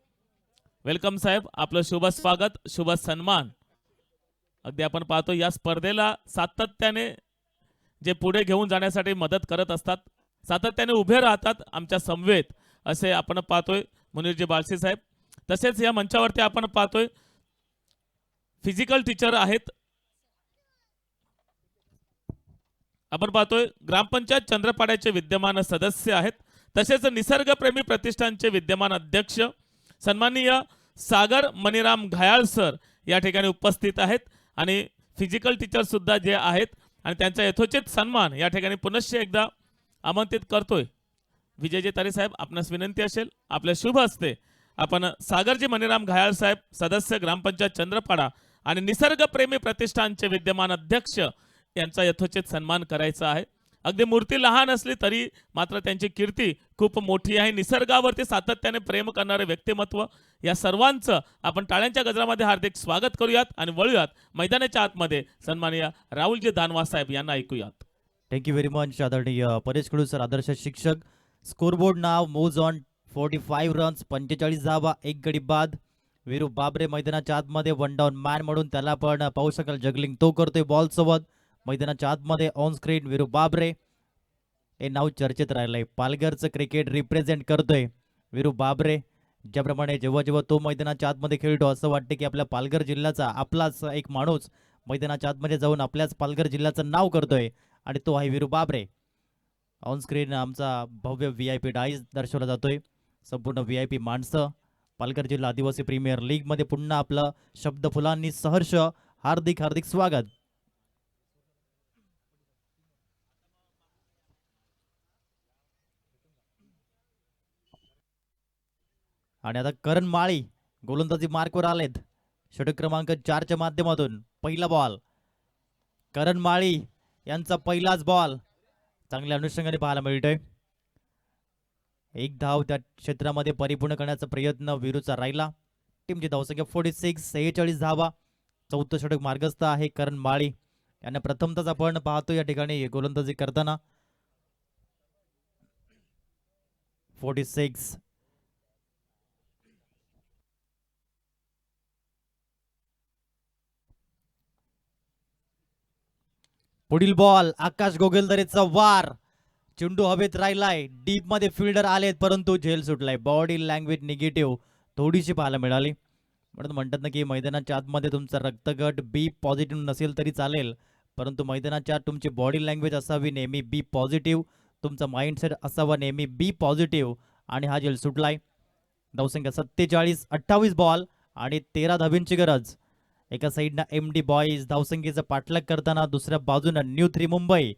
A: वेलकम साहेब, आपलं शुभ स्वागत, शुभ सन्मान. अगदी आपण पाहतो या स्पर्धेला सातत्याने जे पुढे घेऊन जाण्यासाठी मदत करत असतात, सातत्याने उभे राहतात आमच्या समवेत, असे आपण पाहतोय मुनीरजी बाळसे साहेब. तसेच या मंचावरती आपण पाहतोय फिजिकल टीचर आहेत. आपण पाहतोय ग्रामपंचायत चंद्रपाड्याचे विद्यमान सदस्य आहेत. तसेच निसर्गप्रेमी प्रतिष्ठानचे विद्यमान अध्यक्ष सन्माननीय सागर मणिराम घायाळ सर या ठिकाणी उपस्थित आहेत. आणि फिजिकल टीचर सुद्धा जे आहेत आणि त्यांचा यथोचित सन्मान या ठिकाणी पुनश्च एकदा आमंत्रित करतोय. विजयजी तारे साहेब, आपणास विनंती असेल आपल्या शुभ हस्ते आपण सागरजी मणिराम घायाळ साहेब, सदस्य ग्रामपंचायत चंद्रपाडा आणि निसर्गप्रेमी प्रतिष्ठानचे विद्यमान अध्यक्ष यांचा यथोचित सन्मान करायचा आहे. अगदी मूर्ती लहान असली तरी मात्र त्यांची कीर्ती खूप मोठी आहे. निसर्गावरती सातत्याने प्रेम करणारे व्यक्तिमत्व, या सर्वांचं आपण टाळ्यांच्या गजरामध्ये हार्दिक स्वागत करूयात आणि वळूयात मैदानाच्या आतमध्ये सन्माननीय राहुलजी दानवा साहेब यांना ऐकूयात.
D: थँक्यू व्हेरी मच आदरणीय परेश कडू सर, आदर्श शिक्षक. Scoreboard now moves on 45 runs, 45 धावा, एक गडी बाद. वीरू बाबरे मैदानाच्या आतमध्ये वन डाऊन मॅन म्हणून त्याला पण पाहू शकाल, जगलिंग तो करतोय बॉल सोबत. मैदानाच्या आतमध्ये ऑन स्क्रीन वीरू बाबरे हे नाव चर्चेत राहिलंय. पालघरचं क्रिकेट रिप्रेझेंट करतोय वीरू बाबरे. ज्याप्रमाणे जेव्हा जेव्हा तो मैदानाच्या आतमध्ये खेळतो असं वाटतं की आपल्या पालघर जिल्ह्याचा आपलाच एक माणूस मैदानाच्या आतमध्ये जाऊन आपल्याच पालघर जिल्ह्याचं नाव करतोय आणि तो आहे वीरू बाबरे. ऑन स्क्रीन आमचा भव्य VIP डाईज दर्शवला जातोय. संपूर्ण VIP माणसं पालघर जिल्हा आदिवासी प्रीमियर लीग मध्ये पुन्हा आपलं शब्द फुलांनी सहर्ष हार्दिक हार्दिक स्वागत. आणि आता करण माळी गोलंदाजी मार्कवर आलेत. षटक क्रमांक 4 च्या माध्यमातून पहिला बॉल करण माळी यांचा पहिलाच बॉल चांगल्या अनुषंगाने पाहायला मिळतोय. एक धाव त्या क्षेत्रामध्ये परिपूर्ण करण्याचा प्रयत्न वीरूचा राहिला. टीमची धावसंख्या 46, 46 धावा. चौथं षटक मार्गस्थ आहे करण माळी यांना प्रथमतच आपण पाहतो या ठिकाणी गोलंदाजी करताना. 46. पुढील बॉल आकाश गोगलदरेचा वार, चेंडू हवेत राहिलाय. डीप मध्ये फिल्डर आलेत परंतु झेल सुटलाय. बॉडी लँग्वेज निगेटिव्ह थोडीशी पाहायला मिळाली. म्हणून म्हणतात ना की मैदानाच्या आतमध्ये तुमचा रक्तगट बी पॉझिटिव्ह नसेल तरी चालेल, परंतु मैदानाच्या आत तुमची बॉडी लँग्वेज असावी नेहमी बी पॉझिटिव्ह, तुमचा माइंडसेट असावा नेहमी बी पॉझिटिव्ह. आणि हा झेल सुटलाय. धावसंख्या 47, 28 बॉल आणि 13 धावींची गरज. एका साईडनं MD बॉईज धावसंख्येचा पाठलाग करताना, दुसऱ्या बाजूनं न्यू 3 मुंबई.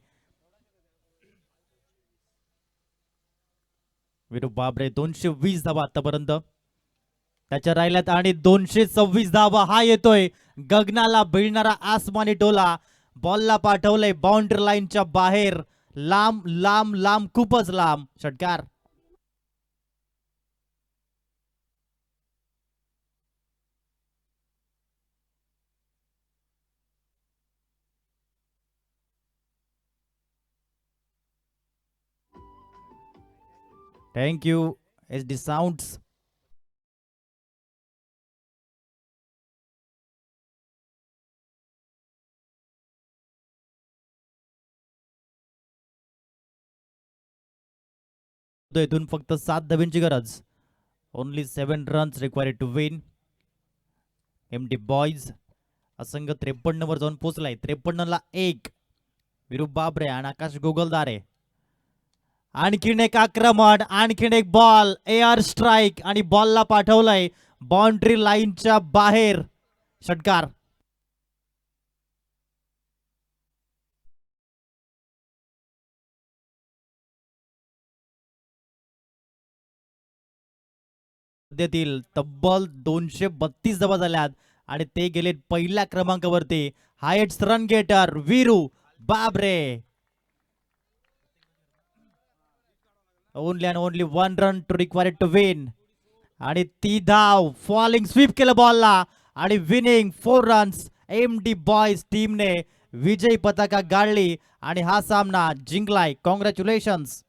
D: वीरू बाबरे 220 धावा आतापर्यंत त्याच्या राहिल्यात आणि 226 धावा. हा येतोय गगनाला भिडणारा आसमानी टोला. बॉलला पाठवलंय बाउंड्री लाईनच्या बाहेर, लांब लांब लांब, खूपच लांब. षटकार. Thank you SD sounds. इथून फक्त 7 धावींची गरज. Only 7 runs required to win. MD boys असंघ 53 वर जाऊन पोहोचलाय. 53 ला 1. वीरू बाबरे आणि आकाश गोगलदारे. आणखीन एक आक्रमण, आणखीन एक बॉल, एअर स्ट्राईक आणि बॉलला पाठवलंय बाउंड्री लाईनच्या बाहेर. षटकार. सध्यातील तब्बल 232 धावा झाल्यात आणि ते गेले पहिल्या क्रमांकावरती. Highest run getter Viru Babare. Only and only 1 run to required to win. आणि ती धाव फॉलिंग स्वीप केलं बॉलला आणि विनिंग 4 रन्स. MD बॉईज टीमने विजयी पताका गाळली आणि हा सामना जिंकलाय. कॉंग्रॅच्युलेशन्स.